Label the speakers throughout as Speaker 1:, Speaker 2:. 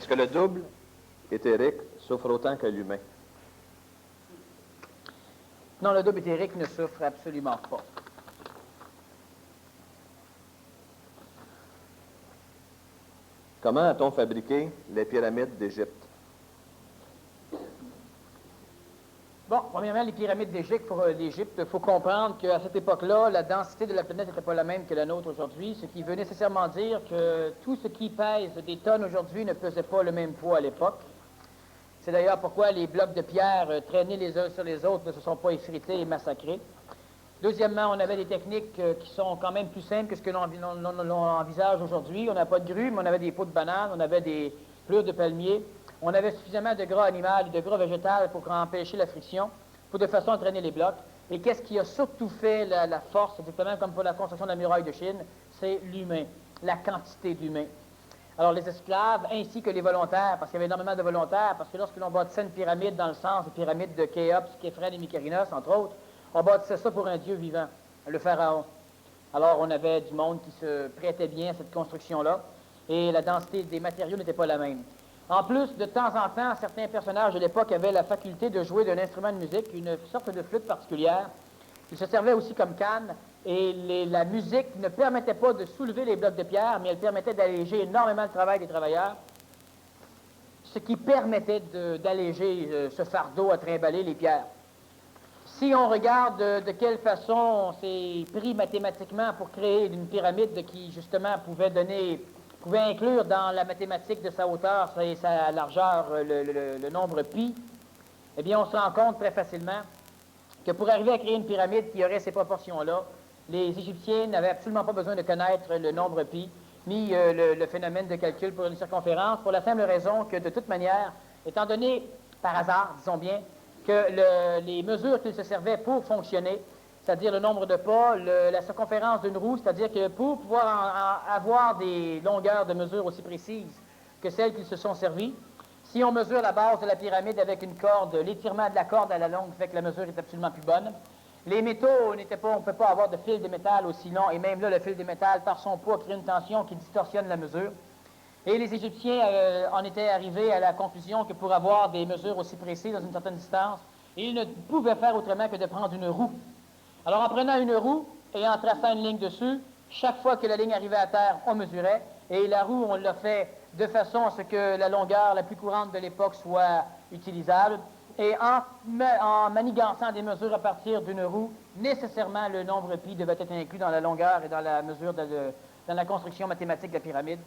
Speaker 1: Est-ce que le double éthérique souffre autant que l'humain?
Speaker 2: Non, le double éthérique ne souffre absolument pas.
Speaker 1: Comment a-t-on fabriqué les pyramides d'Égypte?
Speaker 2: Bon, premièrement, les pyramides d'Égypte, il faut comprendre qu'à cette époque-là, la densité de la planète n'était pas la même que la nôtre aujourd'hui, ce qui veut nécessairement dire que tout ce qui pèse des tonnes aujourd'hui ne pesait pas le même poids à l'époque. C'est d'ailleurs pourquoi les blocs de pierre traînés les uns sur les autres ne se sont pas effrités et massacrés. Deuxièmement, on avait des techniques qui sont quand même plus simples que ce que l'on envisage aujourd'hui. On n'a pas de grue, mais on avait des pots de banane, on avait des plures de palmier. On avait suffisamment de gras animal et de gras végétal pour empêcher la friction, pour de façon à traîner les blocs. Et qu'est-ce qui a surtout fait la force, exactement comme pour la construction de la muraille de Chine? C'est l'humain, la quantité d'humains. Alors, les esclaves, ainsi que les volontaires, parce qu'il y avait énormément de volontaires, parce que lorsque l'on bâtissait une pyramide dans le sens des pyramides de Khéops, Képhren et Mykérinos, entre autres, on bâtissait ça pour un dieu vivant, le pharaon. Alors, on avait du monde qui se prêtait bien à cette construction-là, et la densité des matériaux n'était pas la même. En plus, de temps en temps, certains personnages de l'époque avaient la faculté de jouer d'un instrument de musique, une sorte de flûte particulière. Ils se servaient aussi comme canne, et la musique ne permettait pas de soulever les blocs de pierre, mais elle permettait d'alléger énormément le travail des travailleurs, ce qui permettait d'alléger ce fardeau à trimballer les pierres. Si on regarde de quelle façon on s'est pris mathématiquement pour créer une pyramide qui, justement, pouvait inclure dans la mathématique de sa hauteur et sa largeur le nombre pi, eh bien, on se rend compte très facilement que pour arriver à créer une pyramide qui aurait ces proportions-là, les Égyptiens n'avaient absolument pas besoin de connaître le nombre pi, ni le phénomène de calcul pour une circonférence, pour la simple raison que, de toute manière, étant donné, par hasard, disons bien, que les mesures qu'ils se servaient pour fonctionner, c'est-à-dire le nombre de pas, la circonférence d'une roue, c'est-à-dire que pour pouvoir avoir des longueurs de mesure aussi précises que celles qu'ils se sont servies, si on mesure la base de la pyramide avec une corde, l'étirement de la corde à la longue fait que la mesure est absolument plus bonne. Les métaux, on ne peut pas avoir de fil de métal aussi long, et même là, le fil de métal, par son poids, crée une tension qui distorsionne la mesure. Et les Égyptiens en étaient arrivés à la conclusion que pour avoir des mesures aussi précises dans une certaine distance, ils ne pouvaient faire autrement que de prendre une roue. Alors, en prenant une roue et en traçant une ligne dessus, chaque fois que la ligne arrivait à terre, on mesurait, et la roue, on l'a fait de façon à ce que la longueur la plus courante de l'époque soit utilisable. Et en manigançant des mesures à partir d'une roue, nécessairement le nombre pi devait être inclus dans la longueur et dans la mesure dans la construction mathématique de la pyramide.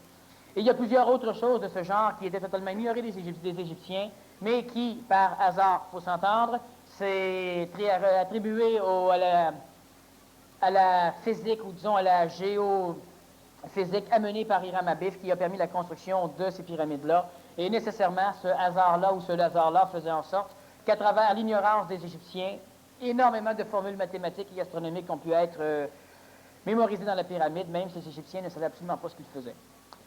Speaker 2: Et il y a plusieurs autres choses de ce genre qui étaient totalement ignorées des Égyptiens, mais qui, par hasard, il faut s'entendre, c'est attribué à la physique, ou disons à la géophysique amenée par Hiram Abif, qui a permis la construction de ces pyramides-là. Et nécessairement, ce hasard-là ou ce hasard-là faisait en sorte qu'à travers l'ignorance des Égyptiens, énormément de formules mathématiques et astronomiques ont pu être mémorisées dans la pyramide, même si les Égyptiens ne savaient absolument pas ce qu'ils faisaient.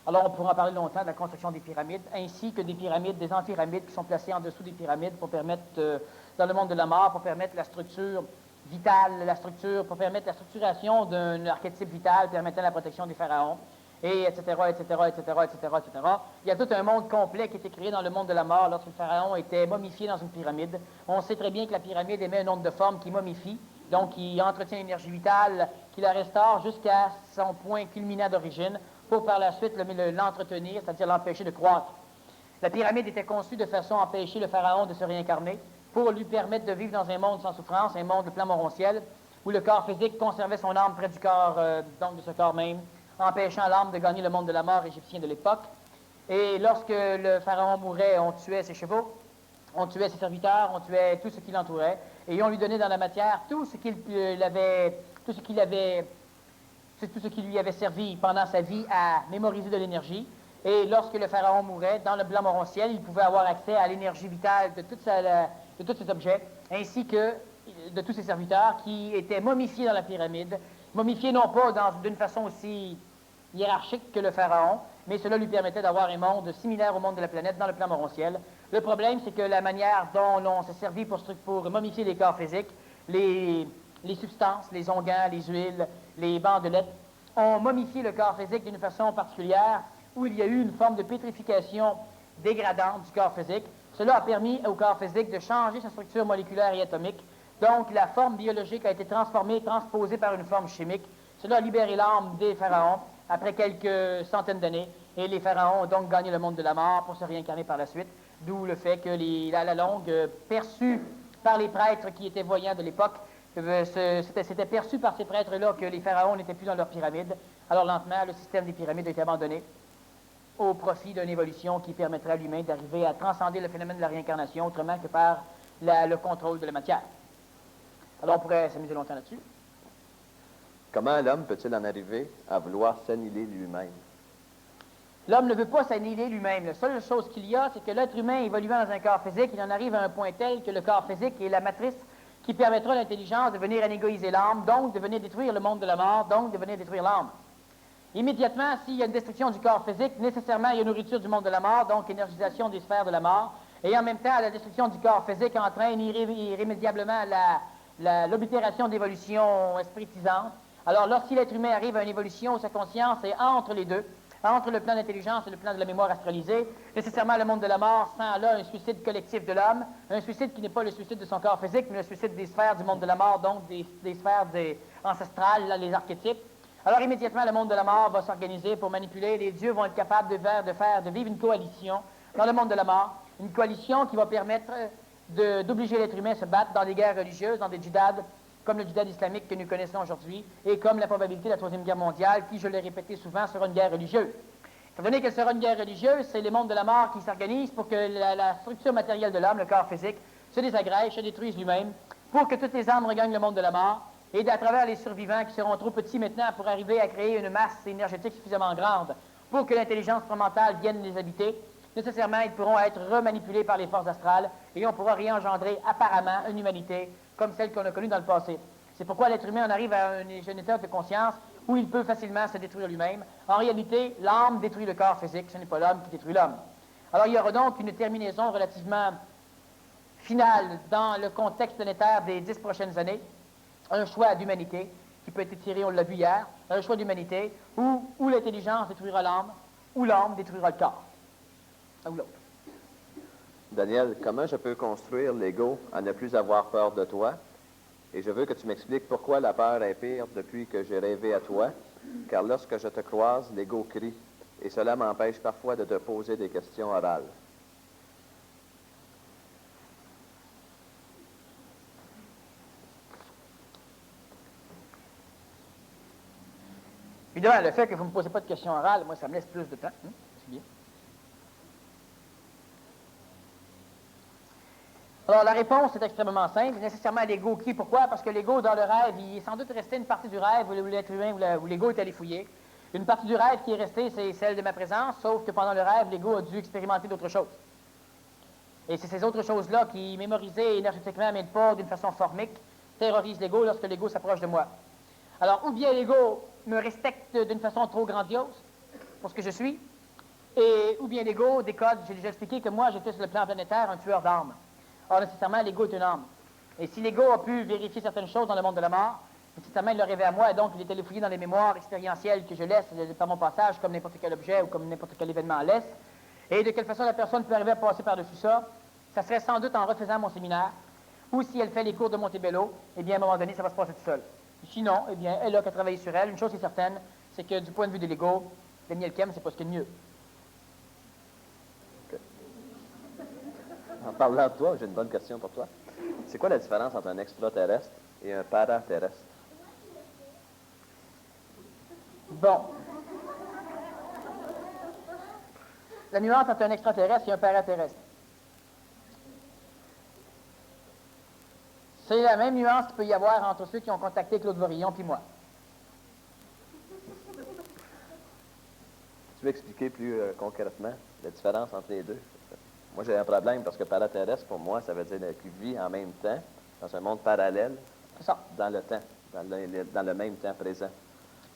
Speaker 2: Alors, on pourra parler longtemps de la construction des pyramides, ainsi que des pyramides, des antipyramides qui sont placées en dessous des pyramides pour permettre, dans le monde de la mort, pour permettre la structure vitale, pour permettre la structuration d'un archétype vital permettant la protection des pharaons, et etc., etc., etc., etc., etc. Il y a tout un monde complet qui était créé dans le monde de la mort lorsque le pharaon était momifié dans une pyramide. On sait très bien que la pyramide émet un nombre de formes qui momifie, donc qui entretient l'énergie vitale, qui la restaure jusqu'à son point culminant d'origine, pour par la suite l'entretenir, c'est-à-dire l'empêcher de croître. La pyramide était conçue de façon à empêcher le pharaon de se réincarner, pour lui permettre de vivre dans un monde sans souffrance, un monde de plan morontiel, où le corps physique conservait son âme près du corps, donc de ce corps même, empêchant l'âme de gagner le monde de la mort égyptien de l'époque. Et lorsque le pharaon mourait, on tuait ses chevaux, on tuait ses serviteurs, on tuait tout ce qui l'entourait, et on lui donnait dans la matière tout ce qui lui avait servi pendant sa vie à mémoriser de l'énergie. Et lorsque le pharaon mourait, dans le blanc morontiel, il pouvait avoir accès à l'énergie vitale de tous ces objets, ainsi que de tous ses serviteurs qui étaient momifiés dans la pyramide, momifiés non pas d'une façon aussi hiérarchique que le pharaon, mais cela lui permettait d'avoir un monde similaire au monde de la planète dans le plan morontiel. Le problème, c'est que la manière dont l'on s'est servi pour momifier les corps physiques, les substances, les onguents, les huiles, les bandelettes, ont momifié le corps physique d'une façon particulière, où il y a eu une forme de pétrification dégradante du corps physique. Cela a permis au corps physique de changer sa structure moléculaire et atomique. Donc, la forme biologique a été transformée, transposée par une forme chimique. Cela a libéré l'âme des pharaons après quelques centaines d'années. Et les pharaons ont donc gagné le monde de la mort pour se réincarner par la suite. D'où le fait que la longue, perçue par les prêtres qui étaient voyants de l'époque, c'était perçu par ces prêtres-là que les pharaons n'étaient plus dans leur pyramide. Alors lentement, le système des pyramides a été abandonné au profit d'une évolution qui permettrait à l'humain d'arriver à transcender le phénomène de la réincarnation autrement que par le contrôle de la matière. Alors on pourrait s'amuser longtemps là-dessus.
Speaker 1: Comment l'homme peut-il en arriver à vouloir s'annihiler lui-même?
Speaker 2: L'homme ne veut pas s'annihiler lui-même. La seule chose qu'il y a, c'est que l'être humain évoluant dans un corps physique, il en arrive à un point tel que le corps physique est la matrice qui permettra à l'intelligence de venir anégoïser l'âme, donc de venir détruire le monde de la mort, donc de venir détruire l'âme. Immédiatement, s'il y a une destruction du corps physique, nécessairement il y a une nourriture du monde de la mort, donc énergisation des sphères de la mort, et en même temps, la destruction du corps physique entraîne irrémédiablement l'oblitération d'évolution spiritisante. Alors, lorsque l'être humain arrive à une évolution où sa conscience est entre les deux, entre le plan d'intelligence et le plan de la mémoire astralisée, nécessairement le monde de la mort sent là un suicide collectif de l'homme, un suicide qui n'est pas le suicide de son corps physique, mais le suicide des sphères du monde de la mort, donc des sphères ancestrales, là, les archétypes. Alors immédiatement, le monde de la mort va s'organiser pour manipuler. Les dieux vont être capables de vivre une coalition dans le monde de la mort, une coalition qui va permettre d'obliger l'être humain à se battre dans des guerres religieuses, dans des djihad, comme le djihad islamique que nous connaissons aujourd'hui, et comme la probabilité de la Troisième Guerre mondiale, qui, je l'ai répété souvent, sera une guerre religieuse. Étant donné qu'elle sera une guerre religieuse, c'est les mondes de la mort qui s'organisent pour que la structure matérielle de l'homme, le corps physique, se désagrège, se détruise lui-même, pour que toutes les âmes regagnent le monde de la mort, et à travers les survivants qui seront trop petits maintenant pour arriver à créer une masse énergétique suffisamment grande pour que l'intelligence mentale vienne les habiter, nécessairement ils pourront être remanipulés par les forces astrales et on pourra réengendrer apparemment une humanité comme celle qu'on a connue dans le passé. C'est pourquoi l'être humain en arrive à un état de conscience où il peut facilement se détruire lui-même. En réalité, l'âme détruit le corps physique, ce n'est pas l'homme qui détruit l'homme. Alors il y aura donc une terminaison relativement finale dans le contexte planétaire des 10 prochaines années, un choix d'humanité qui peut être tiré, on l'a vu hier, un choix d'humanité où l'intelligence détruira l'âme, ou l'âme détruira le corps. Un ou l'autre.
Speaker 1: Daniel, comment je peux construire l'ego à ne plus avoir peur de toi? Et je veux que tu m'expliques pourquoi la peur est pire depuis que j'ai rêvé à toi, car lorsque je te croise, l'ego crie, et cela m'empêche parfois de te poser des questions orales.
Speaker 2: Évidemment, le fait que vous ne me posez pas de questions orales, moi, ça me laisse plus de temps. C'est bien. Alors, la réponse est extrêmement simple. Nécessairement, l'ego crie. Pourquoi? Parce que l'ego, dans le rêve, il est sans doute resté une partie du rêve où l'être humain, où l'ego est allé fouiller. Une partie du rêve qui est restée, c'est celle de ma présence, sauf que pendant le rêve, l'ego a dû expérimenter d'autres choses. Et c'est ces autres choses-là qui, mémorisées énergétiquement, mais pas d'une façon formique, terrorisent l'ego lorsque l'ego s'approche de moi. Alors, ou bien l'ego me respecte d'une façon trop grandiose pour ce que je suis, ou bien l'ego décode. J'ai déjà expliqué que moi, j'étais sur le plan planétaire un tueur d'âmes. Or, nécessairement, l'ego est une âme. Et si l'ego a pu vérifier certaines choses dans le monde de la mort, nécessairement, il l'a rêvé à moi, et donc il est allé fouiller dans les mémoires expérientielles que je laisse par mon passage, comme n'importe quel objet ou comme n'importe quel événement laisse. Et de quelle façon la personne peut arriver à passer par-dessus ça? Ça serait sans doute en refaisant mon séminaire, ou si elle fait les cours de Montebello, eh bien, à un moment donné, ça va se passer tout seul. Sinon, eh bien, elle a qu'à travailler sur elle. Une chose est certaine, c'est que du point de vue de l'ego, Daniel Kem, c'est pas ce qu'il y a de mieux.
Speaker 1: Okay. En parlant de toi, j'ai une bonne question pour toi. C'est quoi la différence entre un extraterrestre et un paraterrestre?
Speaker 2: Bon. La nuance entre un extraterrestre et un paraterrestre. C'est la même nuance qu'il peut y avoir entre ceux qui ont contacté Claude Vorillon puis moi.
Speaker 1: Tu veux expliquer plus concrètement la différence entre les deux? Moi, j'ai un problème parce que paraterrestre, pour moi, ça veut dire qu'il vit en même temps, dans un monde parallèle,
Speaker 2: C'est ça.
Speaker 1: dans le temps, dans le même temps présent.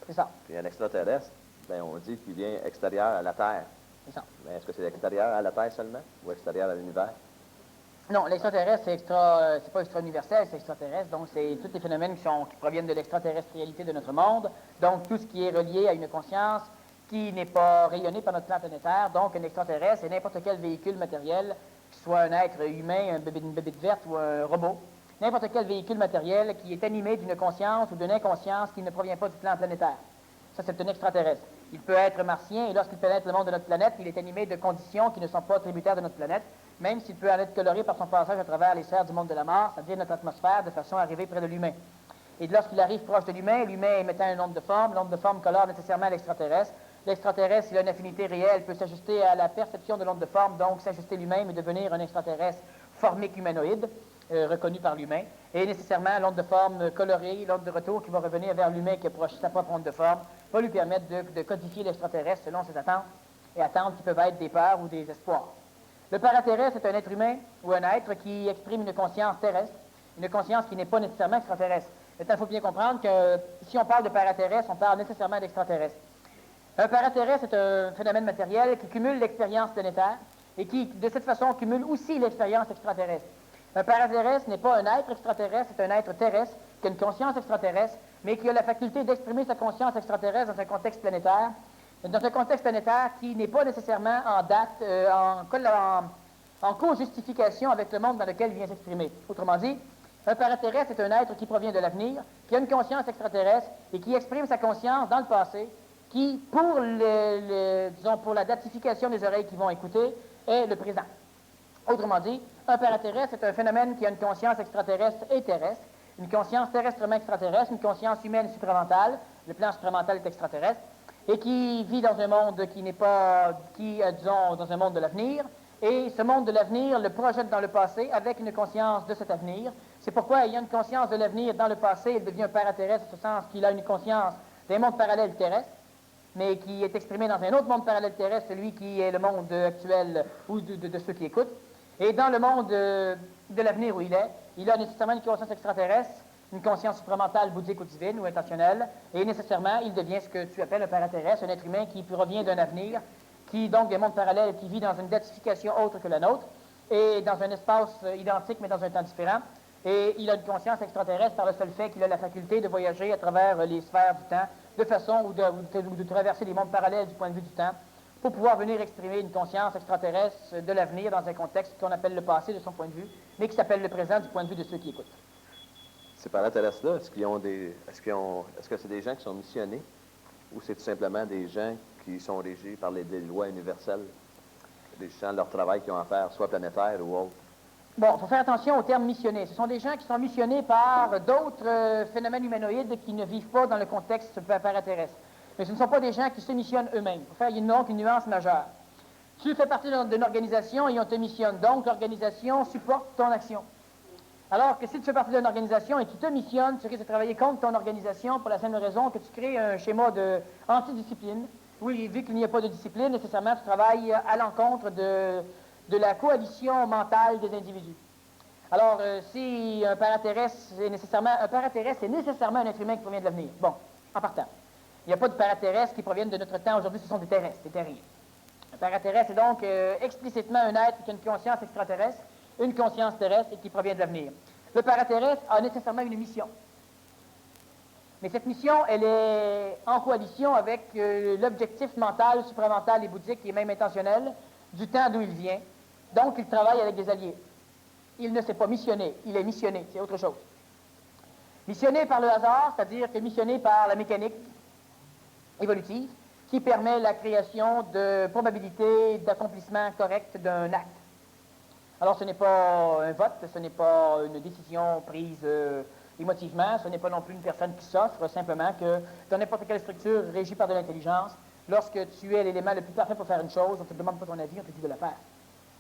Speaker 2: C'est ça.
Speaker 1: Puis un extraterrestre, ben, on dit qu'il vient extérieur à la Terre.
Speaker 2: C'est ça.
Speaker 1: Mais est-ce que c'est extérieur à la Terre seulement ou extérieur à l'univers?
Speaker 2: Non, l'extraterrestre, c'est pas extra-universel, c'est extraterrestre. Donc, c'est tous les phénomènes qui proviennent de l'extraterrestrialité de notre monde. Donc, tout ce qui est relié à une conscience qui n'est pas rayonné par notre plan planétaire. Donc, un extraterrestre, c'est n'importe quel véhicule matériel, que ce soit un être humain, une bébête verte ou un robot, n'importe quel véhicule matériel qui est animé d'une conscience ou d'une inconscience qui ne provient pas du plan planétaire. Ça, c'est un extraterrestre. Il peut être martien, et lorsqu'il pénètre le monde de notre planète, il est animé de conditions qui ne sont pas tributaires de notre planète, même s'il peut en être coloré par son passage à travers les sphères du monde de la mort, c'est-à-dire notre atmosphère, de façon à arriver près de l'humain. Et lorsqu'il arrive proche de l'humain émettant un onde de forme colore nécessairement l'extraterrestre. L'extraterrestre, s'il a une affinité réelle, peut s'ajuster à la perception de l'onde de forme, donc s'ajuster lui-même et devenir un extraterrestre formique humanoïde, reconnu par l'humain. Et nécessairement, l'onde de forme colorée, l'onde de retour qui va revenir vers l'humain qui approche sa propre onde de forme, va lui permettre de codifier l'extraterrestre selon ses attentes, et attentes qui peuvent être des peurs ou des espoirs. Le paraterrestre est un être humain ou un être qui exprime une conscience terrestre, une conscience qui n'est pas nécessairement extraterrestre. Il faut bien comprendre que si on parle de paraterrestre, on parle nécessairement d'extraterrestre. Un paraterrestre est un phénomène matériel qui cumule l'expérience planétaire et qui, de cette façon, cumule aussi l'expérience extraterrestre. Un paraterrestre n'est pas un être extraterrestre, c'est un être terrestre qui a une conscience extraterrestre, mais qui a la faculté d'exprimer sa conscience extraterrestre dans un contexte planétaire, qui n'est pas nécessairement en date, en co-justification avec le monde dans lequel il vient s'exprimer. Autrement dit, un paraterrestre est un être qui provient de l'avenir, qui a une conscience extraterrestre et qui exprime sa conscience dans le passé, qui, pour la datification des oreilles qui vont écouter, est le présent. Autrement dit, un paraterrestre est un phénomène qui a une conscience extraterrestre et terrestre, une conscience terrestrement extraterrestre, une conscience humaine supramentale, le plan supramental est extraterrestre, et qui vit dans un monde dans un monde de l'avenir, et ce monde de l'avenir le projette dans le passé avec une conscience de cet avenir. C'est pourquoi, ayant une conscience de l'avenir dans le passé, il devient un paraterrestre, en ce sens qu'il a une conscience d'un monde parallèle terrestre, mais qui est exprimé dans un autre monde parallèle terrestre, celui qui est le monde actuel ou de ceux qui écoutent. Et dans le monde de l'avenir où il a nécessairement une conscience extraterrestre, une conscience supramentale, bouddhique ou divine ou intentionnelle, et nécessairement, il devient ce que tu appelles un paraterrestre, un être humain qui provient d'un avenir, qui donc des mondes parallèles, qui vit dans une datification autre que la nôtre, et dans un espace identique, mais dans un temps différent. Et il a une conscience extraterrestre par le seul fait qu'il a la faculté de voyager à travers les sphères du temps, de façon ou de traverser les mondes parallèles du point de vue du temps, pour pouvoir venir exprimer une conscience extraterrestre de l'avenir dans un contexte qu'on appelle le passé de son point de vue, mais qui s'appelle le présent du point de vue de ceux qui écoutent.
Speaker 1: Ces paraterrestres-là, est-ce que c'est des gens qui sont missionnés ou c'est tout simplement des gens qui sont régis par des lois universelles, des gens de leur travail qui ont à faire, soit planétaire ou autre?
Speaker 2: Bon, il faut faire attention au terme missionné. Ce sont des gens qui sont missionnés par d'autres phénomènes humanoïdes qui ne vivent pas dans le contexte paraterrestre. Mais ce ne sont pas des gens qui se missionnent eux-mêmes. Il faut faire donc une nuance majeure. Tu fais partie d'une organisation et on te missionne. Donc, l'organisation supporte ton action. Alors que si tu fais partie d'une organisation et tu te missionnes, tu risques de travailler contre ton organisation pour la simple raison que tu crées un schéma d'antidiscipline. Oui, vu qu'il n'y a pas de discipline, nécessairement, tu travailles à l'encontre de la coalition mentale des individus. Alors, si un paraterrestre est nécessairement un être humain qui provient de l'avenir. Bon, en partant. Il n'y a pas de paraterrestres qui proviennent de notre temps. Aujourd'hui, ce sont des terrestres, des terriens. Un paraterrestre est donc explicitement un être qui a une conscience extraterrestre, une conscience terrestre et qui provient de l'avenir. Le paraterrestre a nécessairement une mission. Mais cette mission, elle est en coalition avec l'objectif mental, supramental et bouddhique, qui est même intentionnel, du temps d'où il vient. Donc, il travaille avec des alliés. Il ne s'est pas missionné, il est missionné, c'est autre chose. Missionné par le hasard, c'est-à-dire que missionné par la mécanique évolutive, qui permet la création de probabilités d'accomplissement correct d'un acte. Alors, ce n'est pas un vote, ce n'est pas une décision prise émotivement, ce n'est pas non plus une personne qui s'offre, simplement que dans n'importe quelle structure régie par de l'intelligence, lorsque tu es l'élément le plus parfait pour faire une chose, on ne te demande pas ton avis, on te dit de la faire.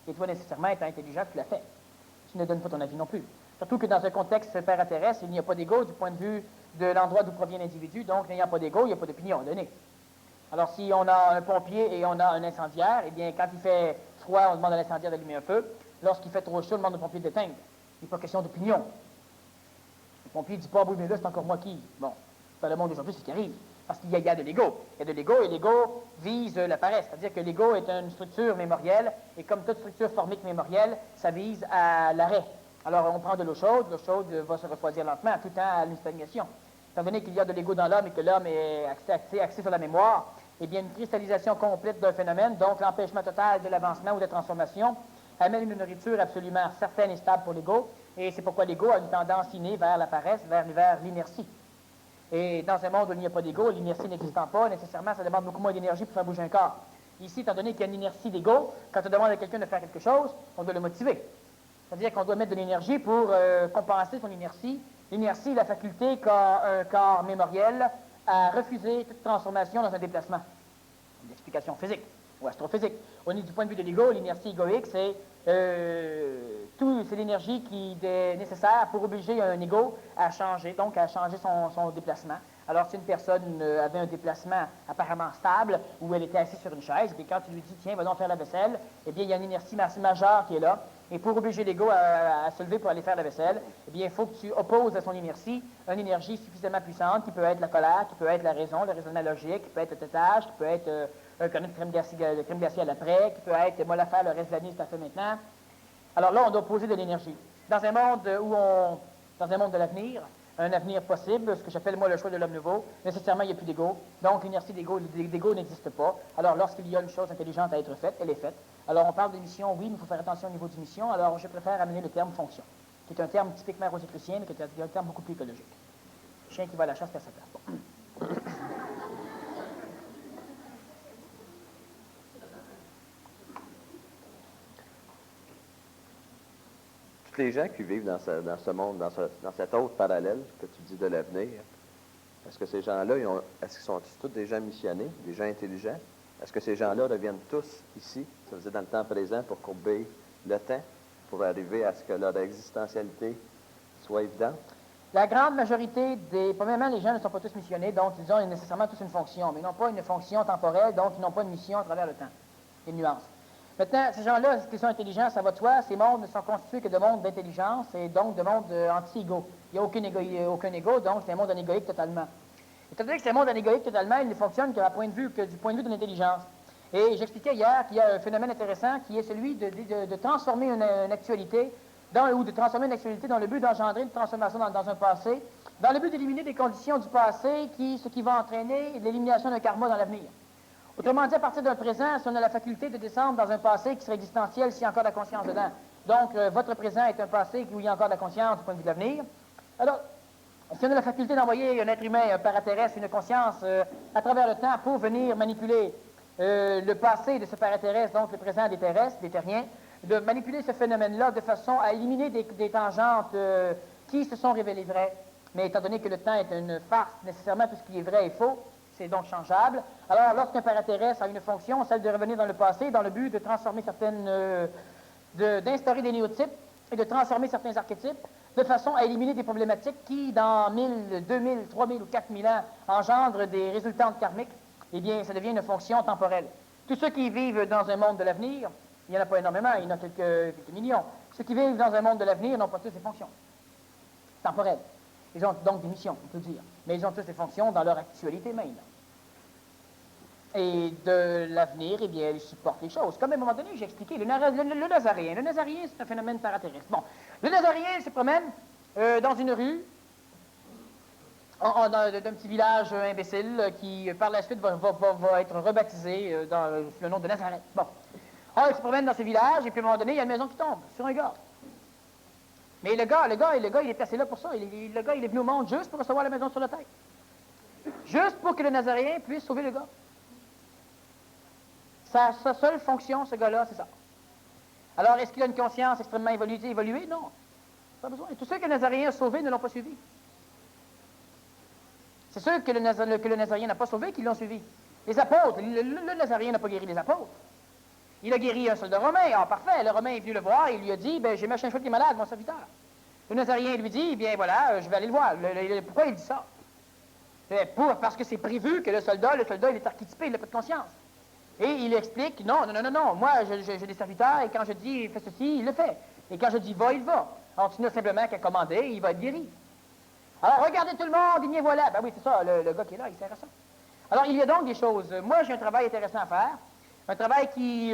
Speaker 2: Et toi, nécessairement, étant intelligent, tu la fais. Tu ne donnes pas ton avis non plus. Surtout que dans un contexte paraterrestre, il n'y a pas d'ego du point de vue de l'endroit d'où provient l'individu, donc n'ayant pas d'ego, il n'y a pas d'opinion à donner. Alors, si on a un pompier et on a un incendiaire, eh bien, quand il fait froid, on demande à l'incendiaire d'allumer un feu. Lorsqu'il fait trop chaud, on demande au pompier d'éteindre. Il n'est pas question d'opinion. Le pompier ne dit pas, oui, mais là, c'est encore moi qui. Bon, dans le monde d'aujourd'hui, c'est ce qui arrive. Parce qu'il y a de l'ego. Il y a de l'ego et l'ego vise la paresse. C'est-à-dire que l'ego est une structure mémorielle et comme toute structure formique mémorielle, ça vise à l'arrêt. Alors, on prend de l'eau chaude va se refroidir lentement, tout le temps à une stagnation. Étant donné qu'il y a de l'ego dans l'homme et que l'homme est axé sur la mémoire, eh bien, une cristallisation complète d'un phénomène, donc l'empêchement total de l'avancement ou de la transformation, amène une nourriture absolument certaine et stable pour l'ego, et c'est pourquoi l'ego a une tendance innée vers la paresse, vers l'inertie. Et dans un monde où il n'y a pas d'ego, l'inertie n'existant pas, nécessairement, ça demande beaucoup moins d'énergie pour faire bouger un corps. Ici, étant donné qu'il y a une inertie d'ego, quand on demande à quelqu'un de faire quelque chose, on doit le motiver. C'est-à-dire qu'on doit mettre de l'énergie pour compenser son inertie. L'inertie est la faculté qu'a un corps mémoriel à refuser toute transformation dans un déplacement. Une explication physique ou astrophysique. Du point de vue de l'ego, l'inertie égoïque, c'est l'énergie qui est nécessaire pour obliger un ego à changer, donc à changer son déplacement. Alors, si une personne avait un déplacement apparemment stable, où elle était assise sur une chaise, et quand tu lui dis, tiens, va donc faire la vaisselle, eh bien, il y a une inertie majeure qui est là. Et pour obliger l'ego à se lever pour aller faire la vaisselle, eh bien, il faut que tu opposes à son inertie une énergie suffisamment puissante, qui peut être la colère, qui peut être la raison, le raisonnement logique, qui peut être le tétage, qui peut être un canot de crème glacée à l'après, qui peut être, moi, la faire le reste de l'année, c'est à fait maintenant. Alors là, on doit opposer de l'énergie. Dans un monde dans un monde de l'avenir, un avenir possible, ce que j'appelle moi le choix de l'homme nouveau, nécessairement il n'y a plus d'ego, donc l'inertie d'ego n'existe pas. Alors lorsqu'il y a une chose intelligente à être faite, elle est faite. Alors on parle de mission, oui, mais il faut faire attention au niveau de mission, alors je préfère amener le terme fonction, qui est un terme typiquement rosicrucien, mais qui est un terme beaucoup plus écologique. Chien qui va à la chasse perd sa place.
Speaker 1: Toutes les gens qui vivent dans ce monde, dans cet autre parallèle que tu dis de l'avenir, est-ce que ces gens-là, est-ce qu'ils sont tous des gens missionnés, des gens intelligents? Est-ce que ces gens-là reviennent tous ici, ça veut dire dans le temps présent, pour courber le temps, pour arriver à ce que leur existentialité soit évidente?
Speaker 2: La grande majorité premièrement, les gens ne sont pas tous missionnés, donc ils ont nécessairement tous une fonction, mais ils n'ont pas une fonction temporelle, donc ils n'ont pas une mission à travers le temps. Il y a une nuance. Maintenant, ces gens-là, qui sont intelligents, ça va de soi, ces mondes ne sont constitués que de mondes d'intelligence et donc de mondes anti-égaux. Il n'y a aucun égo, donc c'est un monde anégoïque totalement. Étant donné que c'est un monde anégoïque totalement, il ne fonctionne que du point de vue de l'intelligence. Et j'expliquais hier qu'il y a un phénomène intéressant qui est celui de transformer une actualité, ou de transformer une actualité dans le but d'engendrer une transformation dans un passé, dans le but d'éliminer des conditions du passé, ce qui va entraîner l'élimination d'un karma dans l'avenir. Autrement dit, à partir d'un présent, si on a la faculté de descendre dans un passé qui serait existentiel s'il y a encore de la conscience dedans. Donc, votre présent est un passé où il y a encore de la conscience du point de vue de l'avenir. Alors, si on a la faculté d'envoyer un être humain, un paraterrestre, une conscience à travers le temps pour venir manipuler le passé de ce paraterrestre, donc le présent des terrestres, des terriens, de manipuler ce phénomène-là de façon à éliminer des tangentes qui se sont révélées vraies. Mais étant donné que le temps est une farce, nécessairement tout ce qui est vrai est faux, c'est donc changeable. Alors, lorsqu'un paraterrestre a une fonction, celle de revenir dans le passé, dans le but de transformer d'instaurer des néotypes et de transformer certains archétypes, de façon à éliminer des problématiques qui, dans 1000, 2000, 3000 ou 4000 ans, engendrent des résultats karmiques, eh bien, ça devient une fonction temporelle. Tous ceux qui vivent dans un monde de l'avenir, il n'y en a pas énormément, il y en a quelques millions. Ceux qui vivent dans un monde de l'avenir n'ont pas tous des fonctions temporelles. Ils ont donc des missions, on peut dire. Mais ils ont tous des fonctions dans leur actualité même. Et de l'avenir, eh bien, ils supportent les choses. Comme à un moment donné, j'ai expliqué, le Nazaréen. Le Nazaréen, c'est un phénomène paraterrestre. Bon, le Nazaréen se promène dans une rue d'un petit village imbécile qui, par la suite, va être rebaptisé sous le nom de Nazareth. Bon. Alors, il se promène dans ce village, et puis à un moment donné, il y a une maison qui tombe sur un gars. Mais le gars, il est placé là pour ça. Le gars, il est venu au monde juste pour recevoir la maison sur la tête. Juste pour que le Nazaréen puisse sauver le gars. Sa seule fonction, ce gars-là, c'est ça. Alors, est-ce qu'il a une conscience extrêmement évoluée? Non. Pas besoin. Et tous ceux que le Nazaréen a sauvés ne l'ont pas suivi. C'est ceux que le Nazaréen n'a pas sauvés qui l'ont suivi. Les apôtres, le Nazaréen n'a pas guéri les apôtres. Il a guéri un soldat romain. Ah, parfait. Le Romain est venu le voir et il lui a dit, j'ai machin chouette qui est malade, mon serviteur. Le Nazaréen lui dit, bien voilà, je vais aller le voir. Pourquoi il dit ça? Parce que c'est prévu que le soldat, il est archétypé, il n'a pas de conscience. Et il lui explique, non, moi j'ai des serviteurs et quand je dis fais ceci, il le fait. Et quand je dis va, il va. Alors tu n'as simplement qu'à commander, il va être guéri. Alors regardez tout le monde, il y voilà. Ben oui, c'est ça, le gars qui est là, il sert à ça. Alors il y a donc des choses. Moi j'ai un travail intéressant à faire. Un travail qui,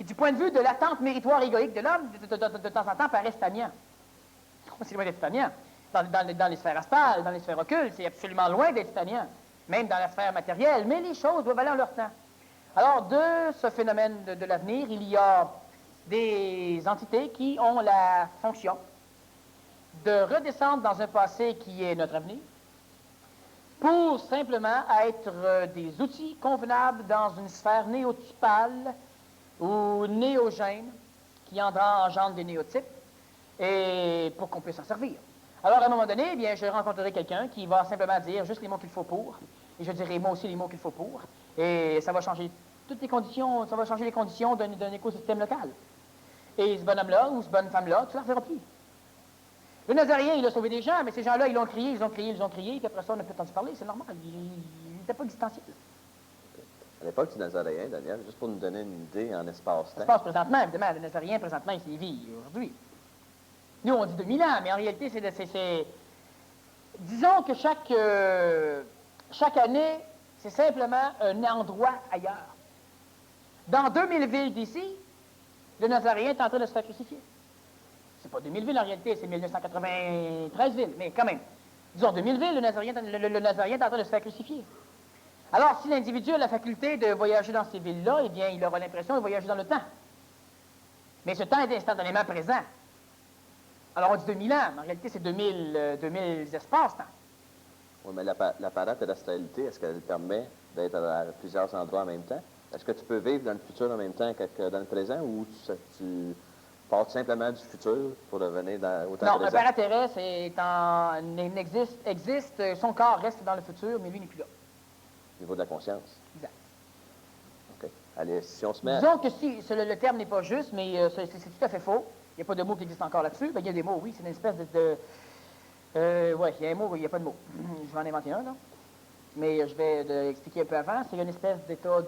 Speaker 2: du point de vue de l'attente méritoire égoïque de l'homme, de temps en temps paraît stagnant. C'est loin d'être stagnant. Dans les sphères astrales, dans les sphères occultes, c'est absolument loin d'être stagnant. même dans la sphère matérielle, mais les choses doivent aller en leur temps. Alors, de ce phénomène de l'avenir, il y a des entités qui ont la fonction de redescendre dans un passé qui est notre avenir, pour simplement être des outils convenables dans une sphère néotypale ou néogène qui engendre des néotypes, et pour qu'on puisse s'en servir. Alors, à un moment donné, eh bien, je rencontrerai quelqu'un qui va simplement dire juste les mots qu'il faut pour, et je dirai moi aussi les mots qu'il faut pour, et ça va changer toutes les conditions, ça va changer les conditions d'un écosystème local. Et ce bonhomme-là, ou cette bonne femme-là, tu ne la reverras plus. Le Nazarien, il a sauvé des gens, mais ces gens-là, ils l'ont crié, ils ont crié, ils ont crié, puis après ça, on n'a plus entendu parler, c'est normal, il n'était pas existentiel.
Speaker 1: À l'époque du Nazaréen, Daniel, juste pour nous donner une idée en espace-temps.
Speaker 2: Ça se passe présentement, évidemment, le Nazarien, présentement, il vit aujourd'hui. Nous, on dit 2000 ans, mais en réalité, c'est... Disons que chaque année, c'est simplement un endroit ailleurs. Dans 2000 villes d'ici, le Nazarien est en train de se faire crucifier. C'est pas 2000 villes en réalité, c'est 1993 villes, mais quand même. Disons 2000 villes, le Nazarien est en train de se faire crucifier. Alors, si l'individu a la faculté de voyager dans ces villes-là, eh bien, il aura l'impression de voyager dans le temps. Mais ce temps est instantanément présent. Alors, on dit 2000 ans, mais en réalité, c'est 2000 espaces-temps.
Speaker 1: Oui, mais l'apparatérastalité, est-ce qu'elle permet d'être à plusieurs endroits en même temps? Est-ce que tu peux vivre dans le futur en même temps que dans le présent, ou tu pars simplement du futur pour revenir au temps présent?
Speaker 2: Non, un paraterrestre existe, son corps reste dans le futur, mais lui n'est plus là.
Speaker 1: Au niveau de la conscience?
Speaker 2: Exact.
Speaker 1: OK. Allez, si on se met...
Speaker 2: Disons que si le terme n'est pas juste, mais c'est tout à fait faux. Il n'y a pas de mot qui existe encore là-dessus. Ben, il y a des mots, oui, c'est une espèce oui, il y a un mot, il n'y a pas de mot. Je vais en inventer un, là. Mais je vais expliquer un peu avant. C'est une espèce d'état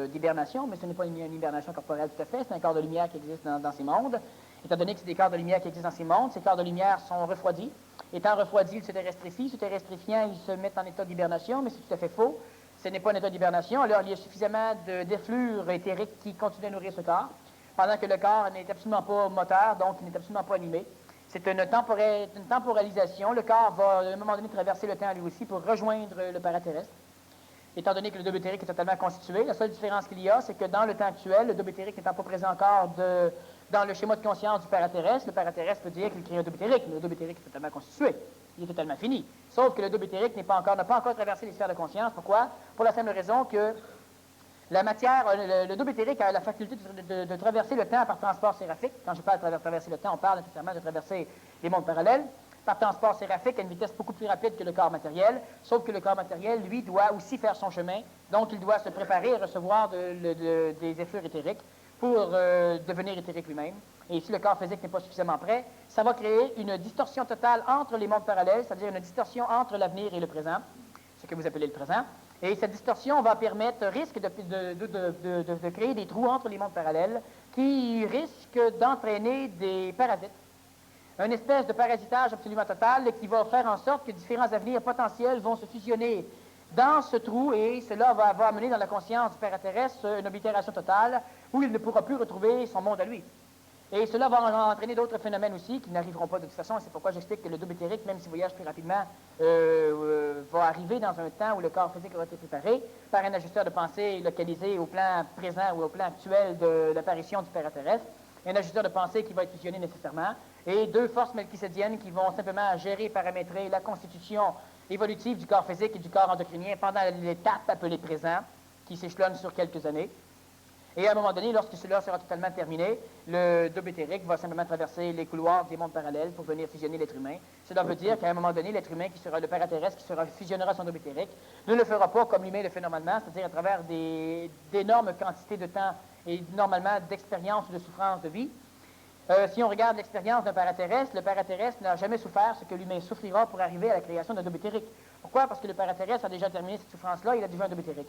Speaker 2: d'hibernation, mais ce n'est pas une hibernation corporelle tout à fait. C'est un corps de lumière qui existe dans ces mondes. Étant donné que c'est des corps de lumière qui existent dans ces mondes, ces corps de lumière sont refroidis. Étant refroidis, ils se terrestrifient. Se terrestrifiant, ils se mettent en état d'hibernation, mais c'est tout à fait faux. Ce n'est pas un état d'hibernation. Alors, il y a suffisamment d'effluves éthériques qui continuent à nourrir ce corps, pendant que le corps n'est absolument pas moteur, donc il n'est absolument pas animé. C'est une temporalisation. Le corps va, à un moment donné, traverser le temps lui aussi pour rejoindre le paraterrestre. Étant donné que le double éthérique est totalement constitué, la seule différence qu'il y a, c'est que dans le temps actuel, le double éthérique n'étant pas présent encore dans le schéma de conscience du paraterrestre, le paraterrestre peut dire qu'il crée un double éthérique, mais le double éthérique est totalement constitué. Il est totalement fini. Sauf que le double éthérique n'a pas encore traversé les sphères de conscience. Pourquoi? Pour la simple raison que la matière, le double éthérique a la faculté de traverser le temps par transport séraphique. Quand je parle de traverser le temps, on parle nécessairement de traverser les mondes parallèles par transport séraphique à une vitesse beaucoup plus rapide que le corps matériel, sauf que le corps matériel, lui, doit aussi faire son chemin, donc il doit se préparer à recevoir des effluves éthériques pour devenir éthérique lui-même. Et si le corps physique n'est pas suffisamment prêt, ça va créer une distorsion totale entre les mondes parallèles, c'est-à-dire une distorsion entre l'avenir et le présent, ce que vous appelez le présent. Et cette distorsion risque de créer des trous entre les mondes parallèles qui risquent d'entraîner des parasites. Une espèce de parasitage absolument total qui va faire en sorte que différents avenirs potentiels vont se fusionner dans ce trou et cela va amener dans la conscience du paraterrestre une oblitération totale où il ne pourra plus retrouver son monde à lui. Et cela va entraîner d'autres phénomènes aussi qui n'arriveront pas de toute façon. C'est pourquoi j'explique que le double éthérique, même s'il voyage plus rapidement, va arriver dans un temps où le corps physique aura été préparé par un ajusteur de pensée localisé au plan présent ou au plan actuel de l'apparition du paraterrestre. Un ajusteur de pensée qui va être fusionné nécessairement. Et deux forces melchisédiennes qui vont simplement gérer et paramétrer la constitution évolutive du corps physique et du corps endocrinien pendant l'étape appelée présent, qui s'échelonne sur quelques années. Et à un moment donné, lorsque cela sera totalement terminé, le double éthérique va simplement traverser les couloirs des mondes parallèles pour venir fusionner l'être humain. Cela veut dire qu'à un moment donné, l'être humain, qui sera le paraterrestre, fusionnera son double éthérique, ne le fera pas comme l'humain le fait normalement, c'est-à-dire à travers d'énormes quantités de temps et normalement d'expérience ou de souffrance de vie. Si on regarde l'expérience d'un paraterrestre, le paraterrestre n'a jamais souffert ce que l'humain souffrira pour arriver à la création d'un double éthérique. Pourquoi? Parce que le paraterrestre a déjà terminé cette souffrance-là, il a déjà un double éthérique.